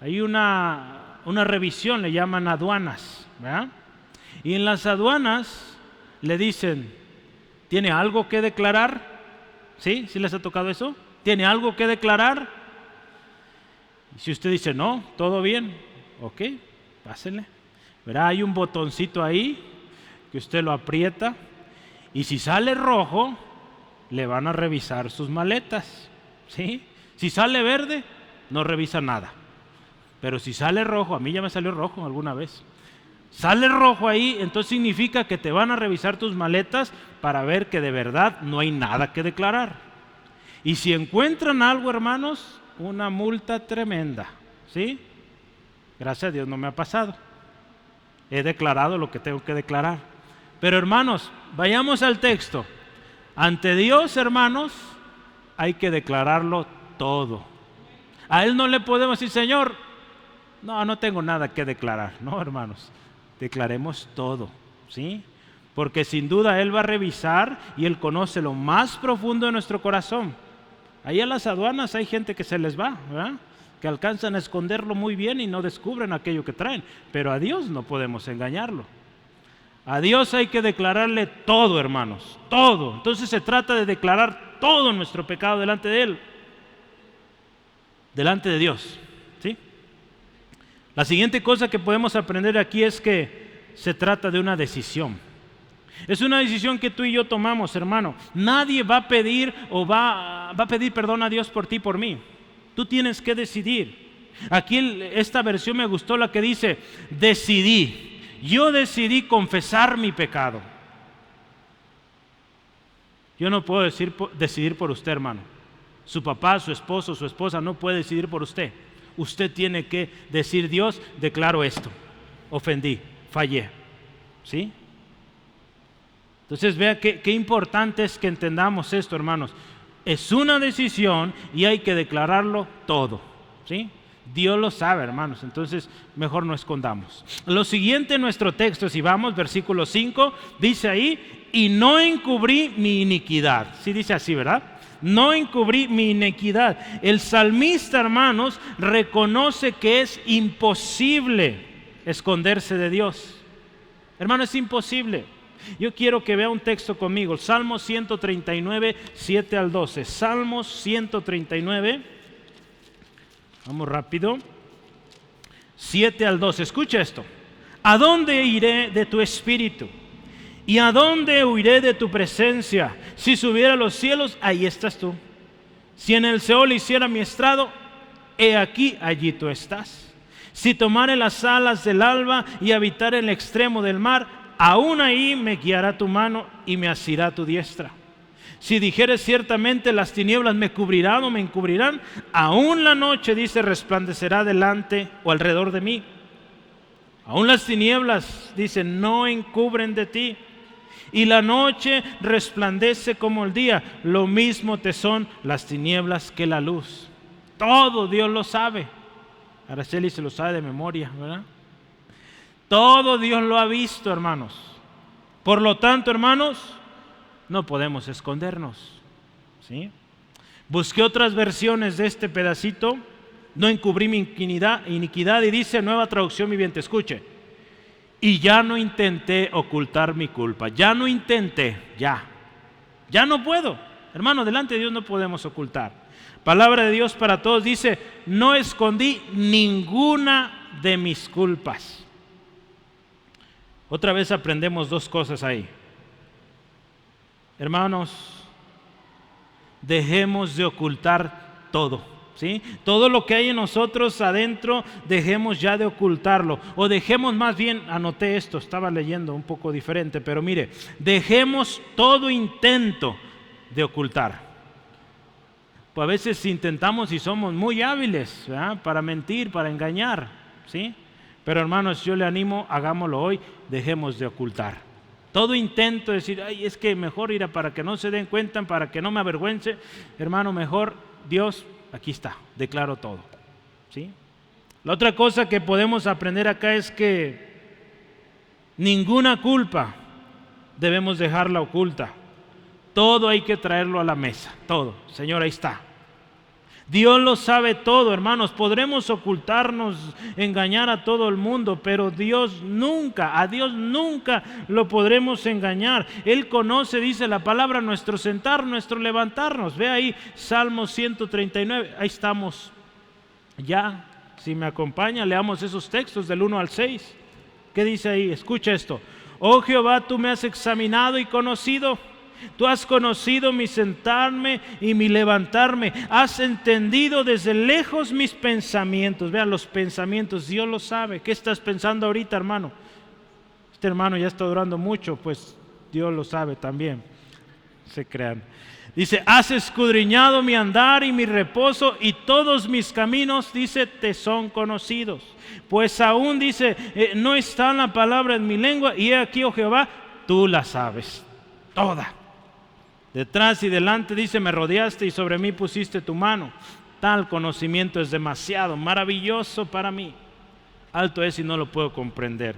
hay una revisión, le llaman aduanas, ¿verdad? Y en las aduanas le dicen, ¿tiene algo que declarar? ¿Sí? ¿Sí les ha tocado eso? ¿Tiene algo que declarar? Y si usted dice, no, todo bien, ok, pásele. Verá, hay un botoncito ahí que usted lo aprieta y si sale rojo, le van a revisar sus maletas, ¿sí? Si sale verde, no revisa nada. Pero si sale rojo, a mí ya me salió rojo alguna vez. Sale rojo ahí, entonces significa que te van a revisar tus maletas para ver que de verdad no hay nada que declarar. Y si encuentran algo, hermanos, una multa tremenda, ¿sí? Gracias a Dios no me ha pasado. He declarado lo que tengo que declarar. Pero hermanos, vayamos al texto. Ante Dios, hermanos, hay que declararlo todo. A Él no le podemos decir, Señor, no tengo nada que declarar. No, hermanos. Declaremos todo, ¿sí? Porque sin duda Él va a revisar y Él conoce lo más profundo de nuestro corazón. Ahí en las aduanas hay gente que se les va, ¿verdad? Que alcanzan a esconderlo muy bien y no descubren aquello que traen. Pero a Dios no podemos engañarlo. A Dios hay que declararle todo, hermanos, todo. Entonces se trata de declarar todo nuestro pecado delante de Él, delante de Dios, ¿sí? La siguiente cosa que podemos aprender aquí es que se trata de una decisión. Es una decisión que tú y yo tomamos, hermano. Nadie va a pedir va a pedir perdón a Dios por ti, por mí. Tú tienes que decidir. Aquí esta versión me gustó, la que dice, decidí. Yo decidí confesar mi pecado. Yo no puedo decidir por usted, hermano. Su papá, su esposo, su esposa no puede decidir por usted. Usted tiene que decir, Dios, declaro esto, ofendí, fallé, ¿sí? Entonces vea qué importante es que entendamos esto, hermanos. Es una decisión y hay que declararlo todo, ¿sí? Dios lo sabe, hermanos, entonces mejor no escondamos. Lo siguiente en nuestro texto, si vamos, versículo 5, dice ahí, y no encubrí mi iniquidad. Sí dice así, ¿verdad? No encubrí mi iniquidad. El salmista, hermanos, reconoce que es imposible esconderse de Dios. Hermano, es imposible. Yo quiero que vea un texto conmigo. Salmo 139, 7 al 12. Salmos 139. Vamos rápido. 7 al 12. Escucha esto. ¿A dónde iré de tu espíritu? ¿Y a dónde huiré de tu presencia? Si subiera a los cielos, ahí estás tú. Si en el Seol hiciera mi estrado, he aquí, allí tú estás. Si tomare las alas del alba y habitar en el extremo del mar, aún ahí me guiará tu mano y me asirá tu diestra. Si dijeres ciertamente las tinieblas me cubrirán o me encubrirán, aún la noche, dice, resplandecerá delante o alrededor de mí. Aún las tinieblas, dice, no encubren de ti. Y la noche resplandece como el día. Lo mismo te son las tinieblas que la luz. Todo Dios lo sabe. Araceli se lo sabe de memoria, ¿verdad? Todo Dios lo ha visto, hermanos. Por lo tanto, hermanos, no podemos escondernos, ¿sí? Busqué otras versiones de este pedacito, no encubrí mi iniquidad, y dice Nueva Traducción Viviente, escuche, y ya no intenté ocultar mi culpa, ya no intenté, ya no puedo, hermano, delante de Dios no podemos ocultar. Palabra de Dios para todos dice, no escondí ninguna de mis culpas. Otra vez aprendemos dos cosas ahí. Hermanos, dejemos de ocultar todo, ¿sí? Todo lo que hay en nosotros adentro, dejemos ya de ocultarlo. O dejemos más bien, anoté esto, estaba leyendo un poco diferente, pero mire, dejemos todo intento de ocultar. Pues a veces intentamos y somos muy hábiles, ¿verdad?, para mentir, para engañar, ¿sí? Pero hermanos, yo le animo, hagámoslo hoy, dejemos de ocultar. Todo intento de decir, ay, es que mejor ir para que no se den cuenta, para que no me avergüence, hermano, mejor Dios, aquí está, declaro todo, ¿sí? La otra cosa que podemos aprender acá es que ninguna culpa debemos dejarla oculta. Todo hay que traerlo a la mesa, todo. Señor, ahí está. Dios lo sabe todo, hermanos. Podremos ocultarnos, engañar a todo el mundo, pero a Dios nunca lo podremos engañar. Él conoce, dice la palabra, nuestro sentar, nuestro levantarnos. Ve ahí, Salmo 139, ahí estamos. Ya, si me acompaña, leamos esos textos del 1 al 6. ¿Qué dice ahí? Escucha esto. Oh Jehová, tú me has examinado y conocido. Tú has conocido mi sentarme y mi levantarme. Has entendido desde lejos mis pensamientos. Vean los pensamientos, Dios lo sabe. ¿Qué estás pensando ahorita, hermano? Este hermano ya está orando mucho, pues Dios lo sabe también. Se crean. Dice, has escudriñado mi andar y mi reposo, y todos mis caminos, dice, te son conocidos. Pues aún, dice, no está la palabra en mi lengua, y he aquí, oh Jehová, tú la sabes toda. Detrás y delante, dice, me rodeaste y sobre mí pusiste tu mano. Tal conocimiento es demasiado maravilloso para mí. Alto es y no lo puedo comprender.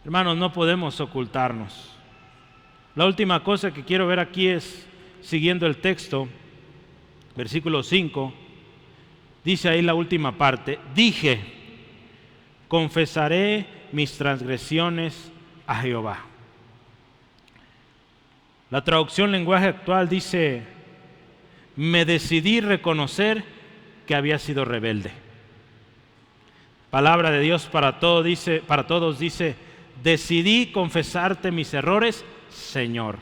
Hermanos, no podemos ocultarnos. La última cosa que quiero ver aquí es, siguiendo el texto, versículo 5, dice ahí la última parte, dije, confesaré mis transgresiones a Jehová. La traducción lenguaje actual dice, me decidí reconocer que había sido rebelde. Palabra de Dios para todos dice, decidí confesarte mis errores, Señor.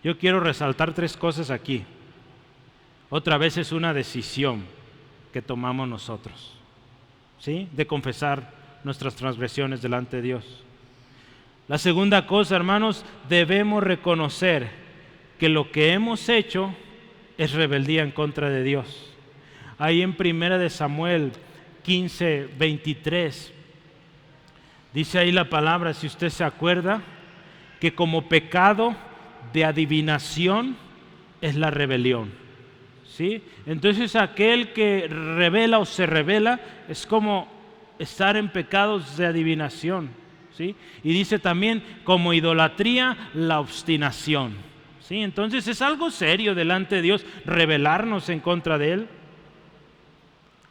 Yo quiero resaltar tres cosas aquí. Otra vez es una decisión que tomamos nosotros, ¿sí? De confesar nuestras transgresiones delante de Dios. La segunda cosa, hermanos, debemos reconocer que lo que hemos hecho es rebeldía en contra de Dios. Ahí en 1 Samuel 15:23 dice ahí la palabra, si usted se acuerda, que como pecado de adivinación es la rebelión, ¿sí? Entonces aquel que revela o se revela es como estar en pecados de adivinación, ¿sí? Y dice también como idolatría la obstinación, ¿sí? Entonces es algo serio delante de Dios rebelarnos en contra de Él.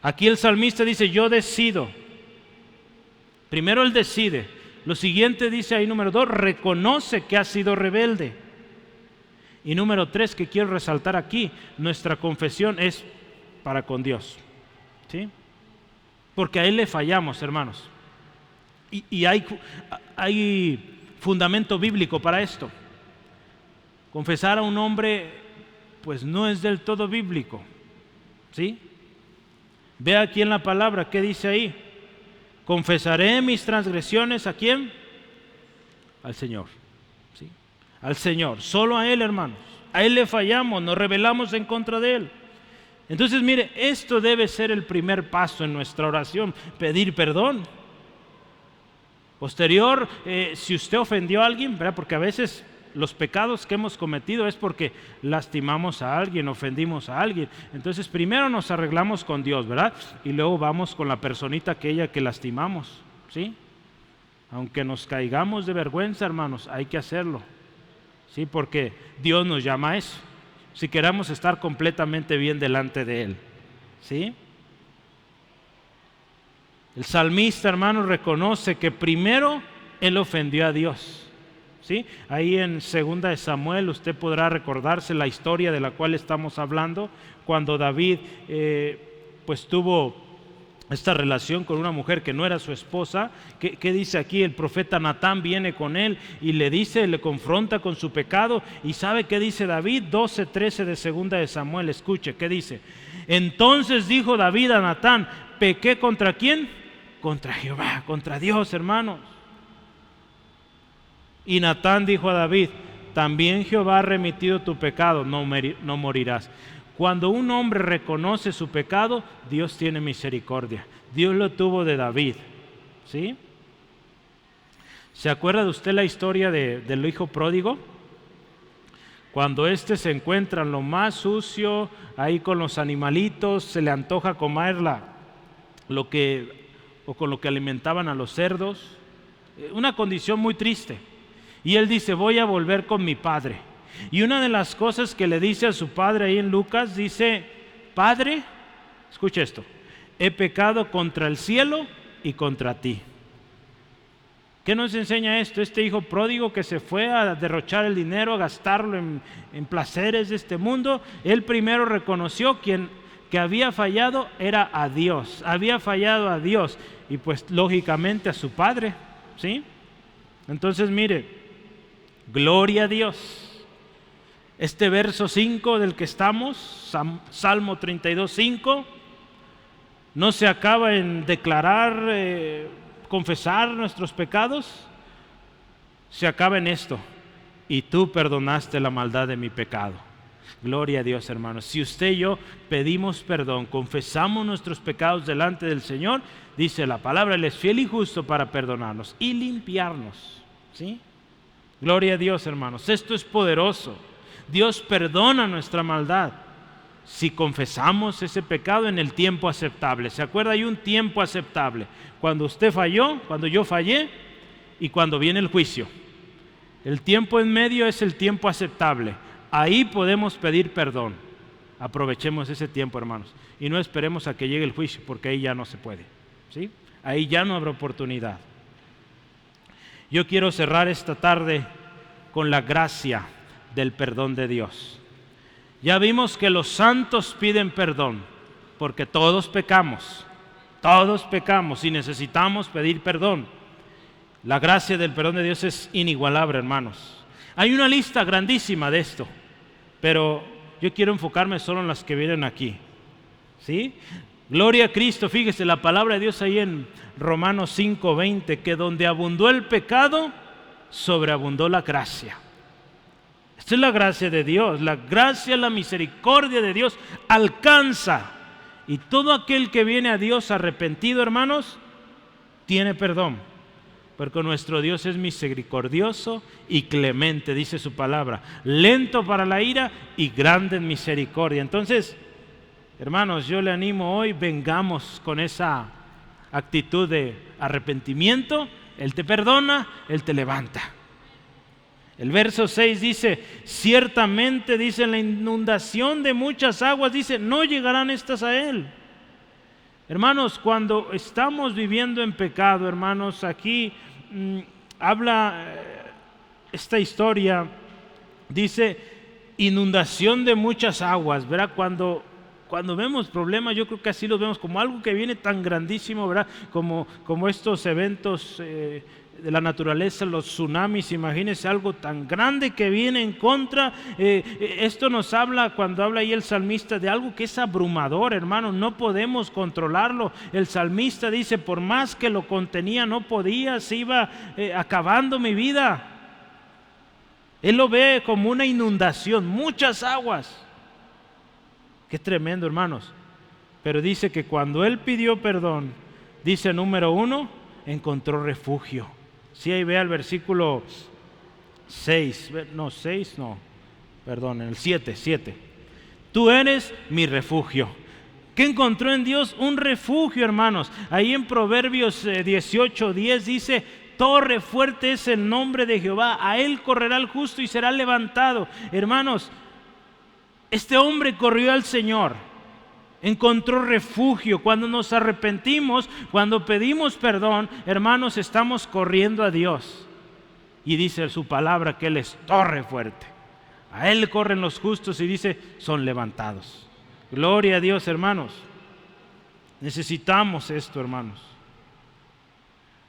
Aquí el salmista dice, yo decido. Primero él decide. Lo siguiente dice ahí, número 2, reconoce que ha sido rebelde. Y número 3, que quiero resaltar aquí, nuestra confesión es para con Dios, ¿sí? Porque a Él le fallamos, hermanos. Y hay fundamento bíblico para esto. Confesar a un hombre, pues no es del todo bíblico, ¿sí? Ve aquí en la palabra, ¿qué dice ahí? Confesaré mis transgresiones, ¿a quién? Al Señor, ¿sí? Al Señor, solo a Él, hermanos. A Él le fallamos, nos rebelamos en contra de Él. Entonces, mire, esto debe ser el primer paso en nuestra oración, pedir perdón. Posterior, si usted ofendió a alguien, ¿verdad? Porque a veces los pecados que hemos cometido es porque lastimamos a alguien, ofendimos a alguien. Entonces primero nos arreglamos con Dios, ¿verdad? Y luego vamos con la personita aquella que lastimamos, ¿sí? Aunque nos caigamos de vergüenza, hermanos, hay que hacerlo. ¿sí? Porque Dios nos llama a eso, si queramos estar completamente bien delante de Él, ¿sí? El salmista, hermano, reconoce que primero él ofendió a Dios, ¿sí? Ahí en 2 de Samuel usted podrá recordarse la historia de la cual estamos hablando, cuando David pues tuvo esta relación con una mujer que no era su esposa. ¿Qué dice aquí? El profeta Natán viene con él y le dice, le confronta con su pecado. ¿Y sabe qué dice David? 12:13 de 2 de Samuel, escuche, ¿qué dice? Entonces dijo David a Natán, ¿pequé contra quién? Contra Jehová, contra Dios, hermanos. Y Natán dijo a David, también Jehová ha remitido tu pecado, no morirás. Cuando un hombre reconoce su pecado, Dios tiene misericordia. Dios lo tuvo de David, ¿sí? ¿Se acuerda de usted la historia del hijo pródigo? Cuando éste se encuentra en lo más sucio, ahí con los animalitos, se le antoja comer con lo que alimentaban a los cerdos, una condición muy triste. Y él dice, voy a volver con mi padre. Y una de las cosas que le dice a su padre ahí en Lucas, dice, Padre, escucha esto, he pecado contra el cielo y contra ti. ¿Qué nos enseña esto? Este hijo pródigo que se fue a derrochar el dinero, a gastarlo en placeres de este mundo, él primero reconoció que había fallado era a Dios, había fallado a Dios y pues lógicamente a su padre, ¿sí? Entonces mire, gloria a Dios. Este verso 5 del que estamos, Salmo 32:5, no se acaba en declarar, confesar nuestros pecados, se acaba en esto, y tú perdonaste la maldad de mi pecado. Gloria a Dios, hermanos. Si usted y yo pedimos perdón, confesamos nuestros pecados delante del Señor, dice la palabra, Él es fiel y justo para perdonarnos y limpiarnos, ¿sí? Gloria a Dios, hermanos. Esto es poderoso. Dios perdona nuestra maldad si confesamos ese pecado en el tiempo aceptable. ¿Se acuerda? Hay un tiempo aceptable. Cuando usted falló, cuando yo fallé y cuando viene el juicio. El tiempo en medio es el tiempo aceptable. Ahí podemos pedir perdón. Aprovechemos ese tiempo, hermanos. Y no esperemos a que llegue el juicio, porque ahí ya no se puede, ¿sí? Ahí ya no habrá oportunidad. Yo quiero cerrar esta tarde con la gracia del perdón de Dios. Ya vimos que los santos piden perdón, porque todos pecamos y necesitamos pedir perdón. La gracia del perdón de Dios es inigualable, hermanos. Hay una lista grandísima de esto, pero yo quiero enfocarme solo en las que vienen aquí, ¿sí? Gloria a Cristo. Fíjese la palabra de Dios ahí en Romanos 5:20, que donde abundó el pecado, sobreabundó la gracia. Esta es la gracia de Dios. La gracia, la misericordia de Dios alcanza. Y todo aquel que viene a Dios arrepentido, hermanos, tiene perdón. Porque nuestro Dios es misericordioso y clemente, dice su palabra. Lento para la ira y grande en misericordia. Entonces, hermanos, yo le animo hoy, vengamos con esa actitud de arrepentimiento. Él te perdona, Él te levanta. El verso 6 dice, ciertamente, dice, en la inundación de muchas aguas, dice, no llegarán estas a Él. Hermanos, cuando estamos viviendo en pecado, hermanos, aquí habla esta historia, dice, inundación de muchas aguas, ¿verdad? Cuando vemos problemas, yo creo que así los vemos como algo que viene tan grandísimo, ¿verdad? Como estos eventos de la naturaleza, los tsunamis, imagínense algo tan grande que viene en contra. Esto nos habla, cuando habla ahí el salmista, de algo que es abrumador, hermano, no podemos controlarlo. El salmista dice, por más que lo contenía, no podía, se iba acabando mi vida. Él lo ve como una inundación, muchas aguas. Qué tremendo, hermanos. Pero dice que cuando él pidió perdón, dice número 1, encontró refugio. Si ahí vea el versículo 7. Tú eres mi refugio. ¿Qué encontró en Dios? Un refugio, hermanos. Ahí en Proverbios 18:10 dice, torre fuerte es el nombre de Jehová, a él correrá el justo y será levantado. Hermanos, este hombre corrió al Señor, encontró refugio. Cuando nos arrepentimos, cuando pedimos perdón, hermanos, estamos corriendo a Dios. Y dice su palabra que Él es torre fuerte. A Él corren los justos y dice, son levantados. Gloria a Dios, hermanos. Necesitamos esto, hermanos.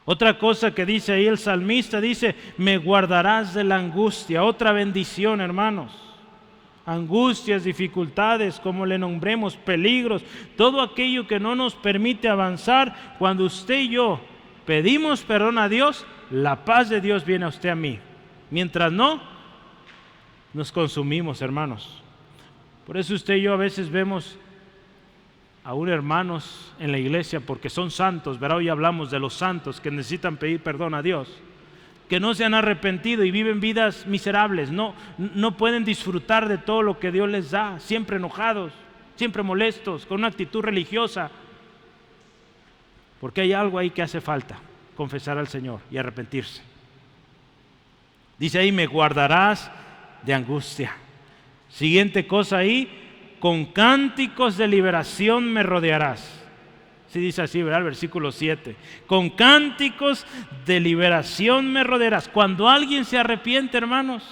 Otra cosa que dice ahí el salmista, dice, me guardarás de la angustia. Otra bendición, hermanos. Angustias, dificultades, como le nombremos, peligros, todo aquello que no nos permite avanzar. Cuando usted y yo pedimos perdón a Dios, la paz de Dios viene a usted, a mí. Mientras no, nos consumimos, hermanos. Por eso usted y yo a veces vemos aún hermanos en la iglesia, porque son santos, ¿verdad? Hoy hablamos de los santos que necesitan pedir perdón a Dios, que no se han arrepentido y viven vidas miserables, no pueden disfrutar de todo lo que Dios les da, siempre enojados, siempre molestos, con una actitud religiosa, porque hay algo ahí que hace falta, confesar al Señor y arrepentirse. Dice ahí, me guardarás de angustia. Siguiente cosa ahí, con cánticos de liberación me rodearás. Sí dice así, ¿verdad? El versículo 7. Con cánticos de liberación me rodearás. Cuando alguien se arrepiente, hermanos,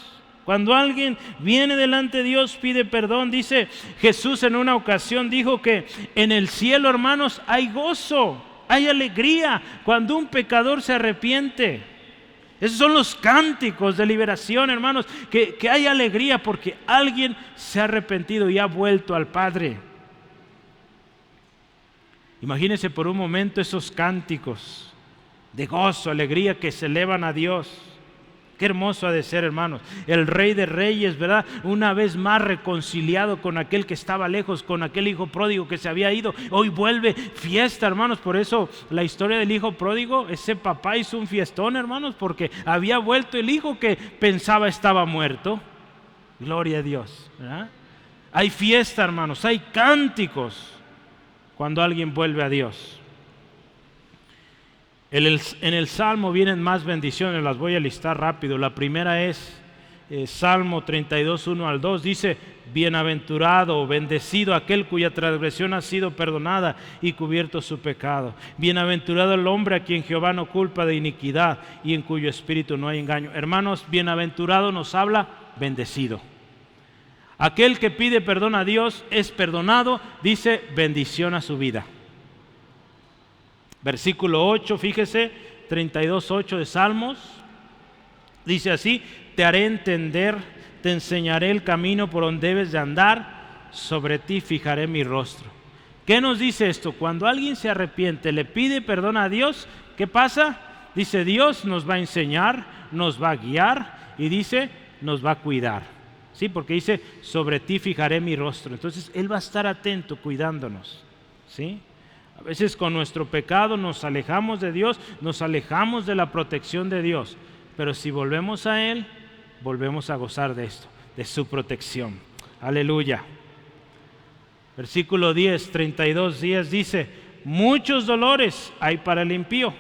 cuando alguien viene delante de Dios, pide perdón, dice Jesús en una ocasión, dijo que en el cielo, hermanos, hay gozo, hay alegría cuando un pecador se arrepiente. Esos son los cánticos de liberación, hermanos, que hay alegría porque alguien se ha arrepentido y ha vuelto al Padre. Imagínense por un momento esos cánticos de gozo, alegría que se elevan a Dios. Qué hermoso ha de ser, hermanos. El Rey de Reyes, ¿verdad? Una vez más reconciliado con aquel que estaba lejos, con aquel hijo pródigo que se había ido. Hoy vuelve, fiesta, hermanos. Por eso la historia del hijo pródigo, ese papá hizo un fiestón, hermanos, porque había vuelto el hijo que pensaba estaba muerto. Gloria a Dios, ¿verdad? Hay fiesta, hermanos, hay cánticos cuando alguien vuelve a Dios. En el Salmo vienen más bendiciones, las voy a listar rápido. La primera es Salmo 32, 1 al 2, dice, bienaventurado o bendecido aquel cuya transgresión ha sido perdonada y cubierto su pecado. Bienaventurado el hombre a quien Jehová no culpa de iniquidad y en cuyo espíritu no hay engaño. Hermanos, bienaventurado nos habla bendecido. Aquel que pide perdón a Dios es perdonado, dice bendición a su vida. Versículo 8, fíjese, 32:8 de Salmos, dice así, te haré entender, te enseñaré el camino por donde debes de andar, sobre ti fijaré mi rostro. ¿Qué nos dice esto? Cuando alguien se arrepiente, le pide perdón a Dios, ¿qué pasa? Dice, Dios nos va a enseñar, nos va a guiar y dice, nos va a cuidar. ¿Sí? Porque dice, sobre ti fijaré mi rostro. Entonces, Él va a estar atento, cuidándonos. ¿Sí? A veces con nuestro pecado nos alejamos de Dios, nos alejamos de la protección de Dios. Pero si volvemos a Él, volvemos a gozar de esto, de su protección. Aleluya. Versículo 10, 32 días dice, muchos dolores hay para el impío,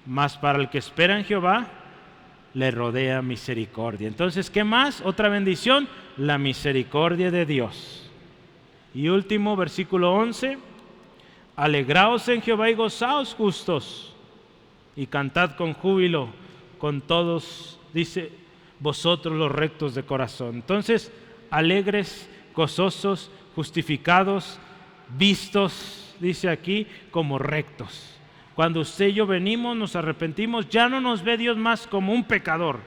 mas para el que espera en Jehová, le rodea misericordia. Entonces, ¿qué más? Otra bendición, la misericordia de Dios. Y último, versículo 11, alegraos en Jehová y gozaos justos, y cantad con júbilo con todos, dice, vosotros los rectos de corazón. Entonces, alegres, gozosos, justificados, vistos, dice aquí, como rectos. Cuando usted y yo venimos, nos arrepentimos, ya no nos ve Dios más como un pecador,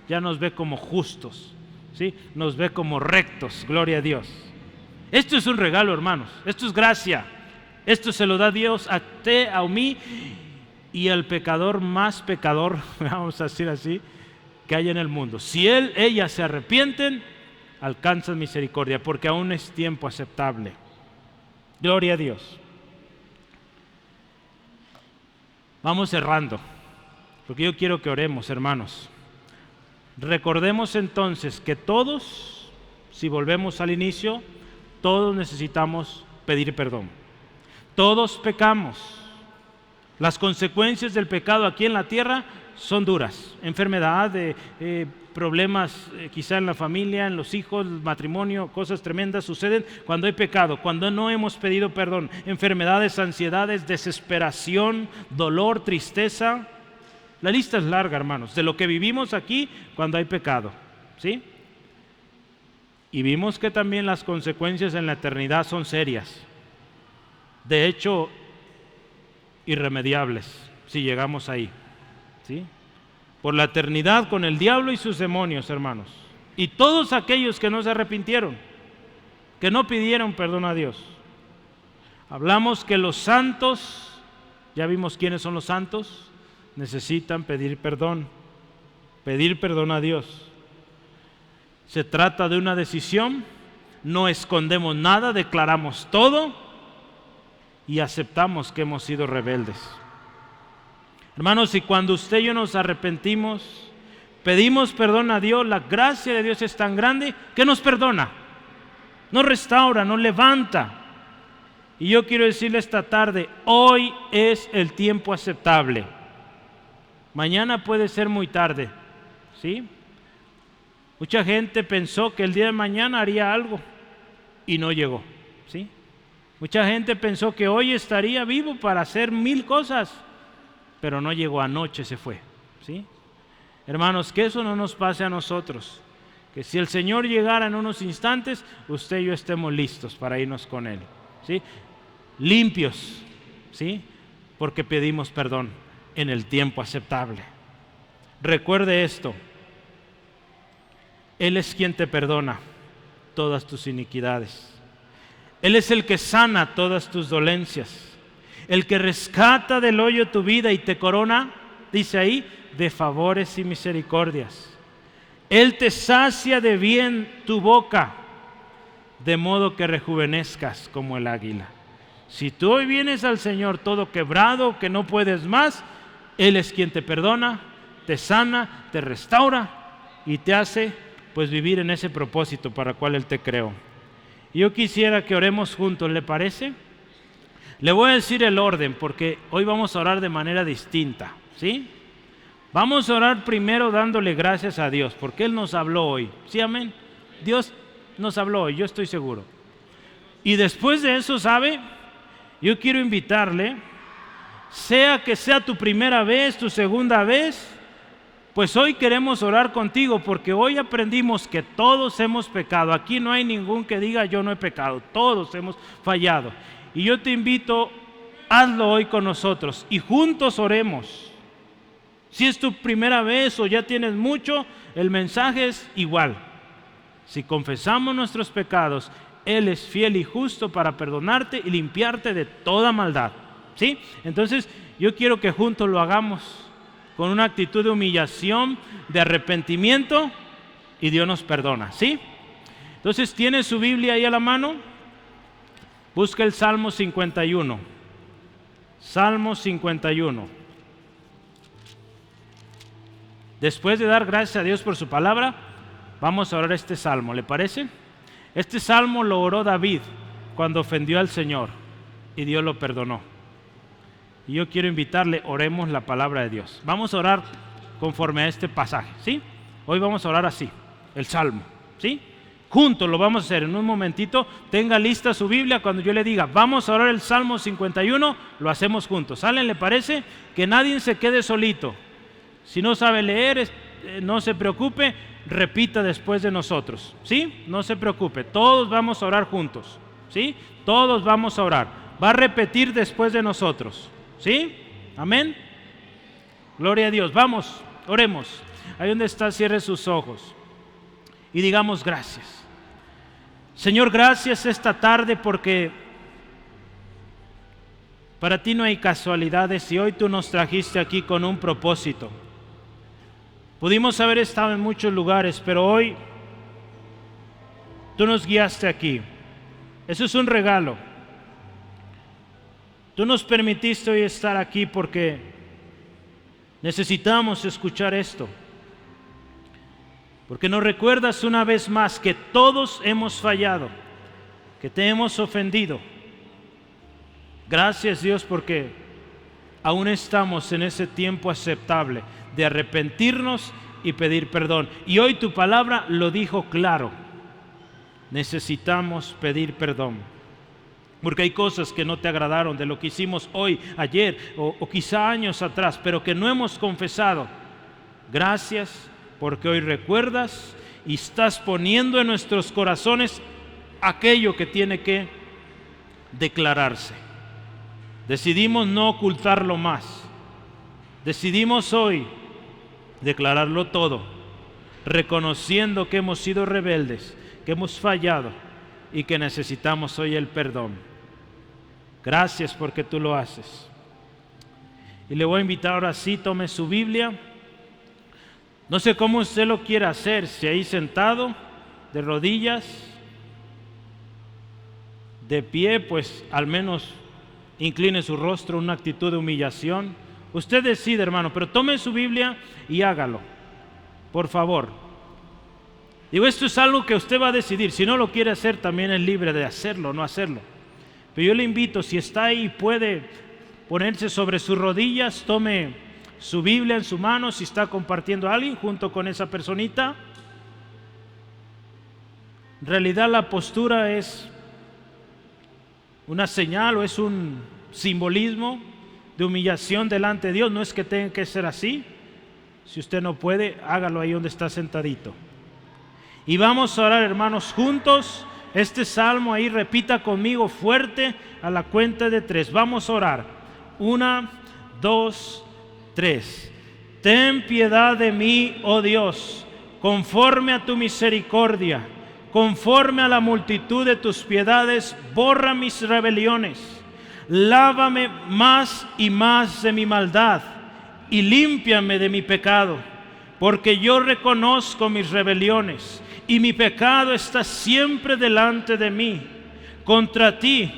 ya nos ve como justos, ¿sí? Nos ve como rectos, gloria a Dios. Esto es un regalo, hermanos, esto es gracia. Esto se lo da Dios a usted, a mí y al pecador más pecador, vamos a decir así, que hay en el mundo. Si ellas se arrepienten, alcanzan misericordia, porque aún es tiempo aceptable. Gloria a Dios. Vamos cerrando, porque yo quiero que oremos, hermanos. Recordemos entonces que todos, si volvemos al inicio, todos necesitamos pedir perdón. Todos pecamos. Las consecuencias del pecado aquí en la tierra son duras. Enfermedad, problemas quizá en la familia, en los hijos, el matrimonio, cosas tremendas suceden cuando hay pecado, cuando no hemos pedido perdón. Enfermedades, ansiedades, desesperación, dolor, tristeza. La lista es larga, hermanos, de lo que vivimos aquí cuando hay pecado, ¿sí? Y vimos que también las consecuencias en la eternidad son serias. De hecho, irremediables, si llegamos ahí, ¿sí? Por la eternidad con el diablo y sus demonios, hermanos. Y todos aquellos que no se arrepintieron, que no pidieron perdón a Dios. Hablamos que los santos, ya vimos quiénes son los santos, necesitan pedir perdón a Dios. Se trata de una decisión, no escondemos nada, declaramos todo y aceptamos que hemos sido rebeldes. Hermanos, y cuando usted y yo nos arrepentimos, pedimos perdón a Dios, la gracia de Dios es tan grande que nos perdona, nos restaura, nos levanta. Y yo quiero decirle esta tarde, hoy es el tiempo aceptable. Mañana puede ser muy tarde, ¿sí? Mucha gente pensó que el día de mañana haría algo y no llegó, ¿sí? Mucha gente pensó que hoy estaría vivo para hacer 1000 cosas, pero no llegó, anoche se fue, ¿sí? Hermanos, que eso no nos pase a nosotros, que si el Señor llegara en unos instantes, usted y yo estemos listos para irnos con Él, ¿sí? Limpios, ¿sí? Porque pedimos perdón en el tiempo aceptable. Recuerde esto, Él es quien te perdona todas tus iniquidades. Él es el que sana todas tus dolencias, el que rescata del hoyo tu vida y te corona, dice ahí, de favores y misericordias. Él te sacia de bien tu boca, de modo que rejuvenezcas como el águila. Si tú hoy vienes al Señor todo quebrado, que no puedes más, Él es quien te perdona, te sana, te restaura y te hace pues vivir en ese propósito para el cual Él te creó. Yo quisiera que oremos juntos, ¿le parece? Le voy a decir el orden porque hoy vamos a orar de manera distinta, ¿sí? Vamos a orar primero dándole gracias a Dios porque Él nos habló hoy, ¿sí, amén? Dios nos habló hoy, yo estoy seguro. Y después de eso, ¿sabe? Yo quiero invitarle, sea que sea tu primera vez, tu segunda vez, pues hoy queremos orar contigo porque hoy aprendimos que todos hemos pecado. Aquí no hay ningún que diga yo no he pecado, todos hemos fallado. Y yo te invito, hazlo hoy con nosotros y juntos oremos. Si es tu primera vez o ya tienes mucho, el mensaje es igual. Si confesamos nuestros pecados, Él es fiel y justo para perdonarte y limpiarte de toda maldad, ¿sí? Entonces yo quiero que juntos lo hagamos con una actitud de humillación, de arrepentimiento, y Dios nos perdona, ¿sí? Entonces, ¿tiene su Biblia ahí a la mano? Busca el Salmo 51. Salmo 51. Después de dar gracias a Dios por su palabra, vamos a orar este salmo, ¿le parece? Este salmo lo oró David cuando ofendió al Señor y Dios lo perdonó. Y yo quiero invitarle, oremos la palabra de Dios. Vamos a orar conforme a este pasaje, ¿sí? Hoy vamos a orar así, el Salmo, ¿sí? Juntos lo vamos a hacer en un momentito. Tenga lista su Biblia, cuando yo le diga, vamos a orar el Salmo 51, lo hacemos juntos. ¿Salen? ¿Le parece? Que nadie se quede solito. Si no sabe leer, no se preocupe, repita después de nosotros, ¿sí? No se preocupe, todos vamos a orar juntos, ¿sí? Todos vamos a orar. Va a repetir después de nosotros. ¿Sí? Amén. Gloria a Dios. Vamos, oremos. Ahí donde está, cierre sus ojos y digamos gracias. Señor, gracias esta tarde porque para ti no hay casualidades y hoy tú nos trajiste aquí con un propósito. Pudimos haber estado en muchos lugares, pero hoy tú nos guiaste aquí. Eso es un regalo. Tú nos permitiste hoy estar aquí porque necesitamos escuchar esto. Porque nos recuerdas una vez más que todos hemos fallado, que te hemos ofendido. Gracias, Dios, porque aún estamos en ese tiempo aceptable de arrepentirnos y pedir perdón. Y hoy tu palabra lo dijo claro. Necesitamos pedir perdón. Porque hay cosas que no te agradaron de lo que hicimos hoy, ayer o quizá años atrás, pero que no hemos confesado. Gracias porque hoy recuerdas y estás poniendo en nuestros corazones aquello que tiene que declararse. Decidimos no ocultarlo más. Decidimos hoy declararlo todo, reconociendo que hemos sido rebeldes, que hemos fallado y que necesitamos hoy el perdón. Gracias porque tú lo haces. Y le voy a invitar ahora sí, tome su Biblia. No sé cómo usted lo quiere hacer, si ahí sentado, de rodillas, de pie, pues al menos incline su rostro, una actitud de humillación. Usted decide, hermano, pero tome su Biblia y hágalo, por favor. Digo, esto es algo que usted va a decidir. Si no lo quiere hacer, también es libre de hacerlo o no hacerlo. Pero yo le invito, si está ahí y puede ponerse sobre sus rodillas, tome su Biblia en su mano, si está compartiendo a alguien junto con esa personita. En realidad la postura es una señal o es un simbolismo de humillación delante de Dios. No es que tenga que ser así. Si usted no puede, hágalo ahí donde está sentadito. Y vamos a orar, hermanos, juntos. Este salmo ahí, repita conmigo fuerte a la cuenta de 3. Vamos a orar. 1, 2, 3. Ten piedad de mí, oh Dios, conforme a tu misericordia, conforme a la multitud de tus piedades, borra mis rebeliones. Lávame más y más de mi maldad y límpiame de mi pecado, porque yo reconozco mis rebeliones y mi pecado está siempre delante de mí. Contra ti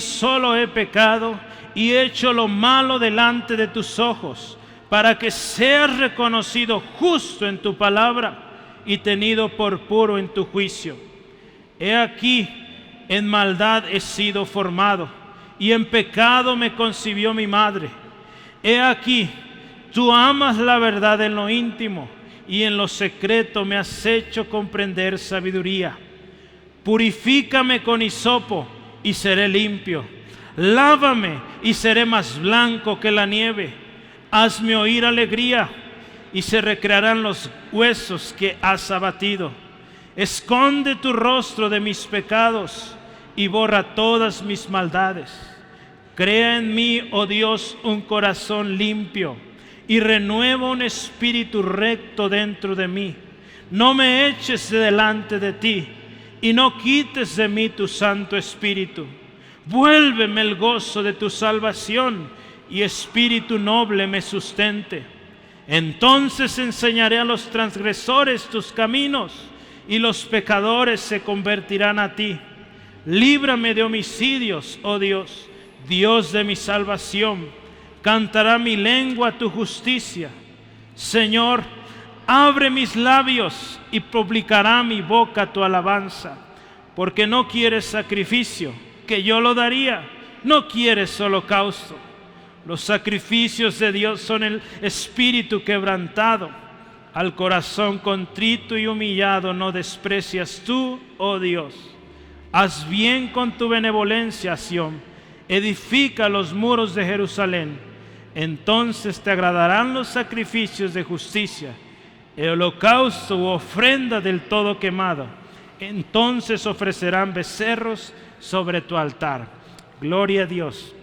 solo he pecado y he hecho lo malo delante de tus ojos, para que seas reconocido justo en tu palabra y tenido por puro en tu juicio. He aquí, en maldad he sido formado, y en pecado me concibió mi madre. He aquí, tú amas la verdad en lo íntimo, y en lo secreto me has hecho comprender sabiduría. Purifícame con hisopo, y seré limpio. Lávame, y seré más blanco que la nieve. Hazme oír alegría, y se recrearán los huesos que has abatido. Esconde tu rostro de mis pecados, y borra todas mis maldades. Crea en mí, oh Dios, un corazón limpio, y renueva un espíritu recto dentro de mí. No me eches de delante de ti, y no quites de mí tu Santo Espíritu. Vuélveme el gozo de tu salvación, y espíritu noble me sustente. Entonces enseñaré a los transgresores tus caminos, y los pecadores se convertirán a ti. Líbrame de homicidios, oh Dios, Dios de mi salvación. Cantará mi lengua tu justicia. Señor, abre mis labios y publicará mi boca tu alabanza. Porque no quieres sacrificio, que yo lo daría. No quieres holocausto. Los sacrificios de Dios son el espíritu quebrantado. Al corazón contrito y humillado no desprecias tú, oh Dios. Haz bien con tu benevolencia, Sión. Edifica los muros de Jerusalén. Entonces te agradarán los sacrificios de justicia, el holocausto u ofrenda del todo quemado. Entonces ofrecerán becerros sobre tu altar. Gloria a Dios.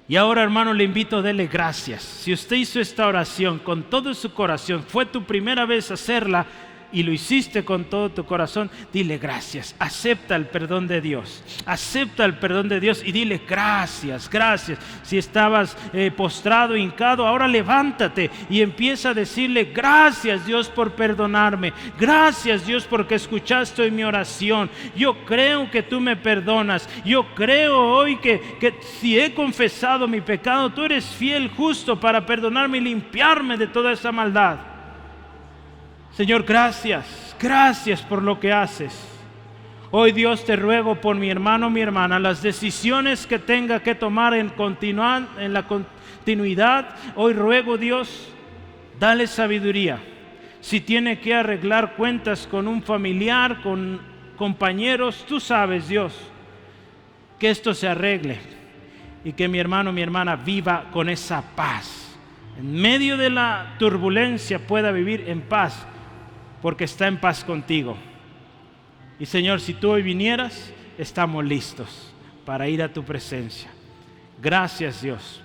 Y ahora, hermano, le invito a darle gracias. Si usted hizo esta oración con todo su corazón, fue tu primera vez hacerla y lo hiciste con todo tu corazón, dile gracias. Acepta el perdón de Dios. Acepta el perdón de Dios y dile gracias, gracias. Si estabas postrado, hincado, ahora levántate y empieza a decirle gracias, Dios, por perdonarme. Gracias, Dios, porque escuchaste hoy mi oración. Yo creo que tú me perdonas. Yo creo hoy que si he confesado mi pecado, tú eres fiel, justo para perdonarme y limpiarme de toda esa maldad. Señor, gracias, gracias por lo que haces. Hoy Dios te ruego por mi hermano, mi hermana, las decisiones que tenga que tomar en la continuidad. Hoy ruego, Dios, dale sabiduría. Si tiene que arreglar cuentas con un familiar, con compañeros, tú sabes, Dios, que esto se arregle y que mi hermano, mi hermana viva con esa paz. En medio de la turbulencia pueda vivir en paz, porque está en paz contigo. Y Señor, si tú hoy vinieras, estamos listos para ir a tu presencia. Gracias, Dios.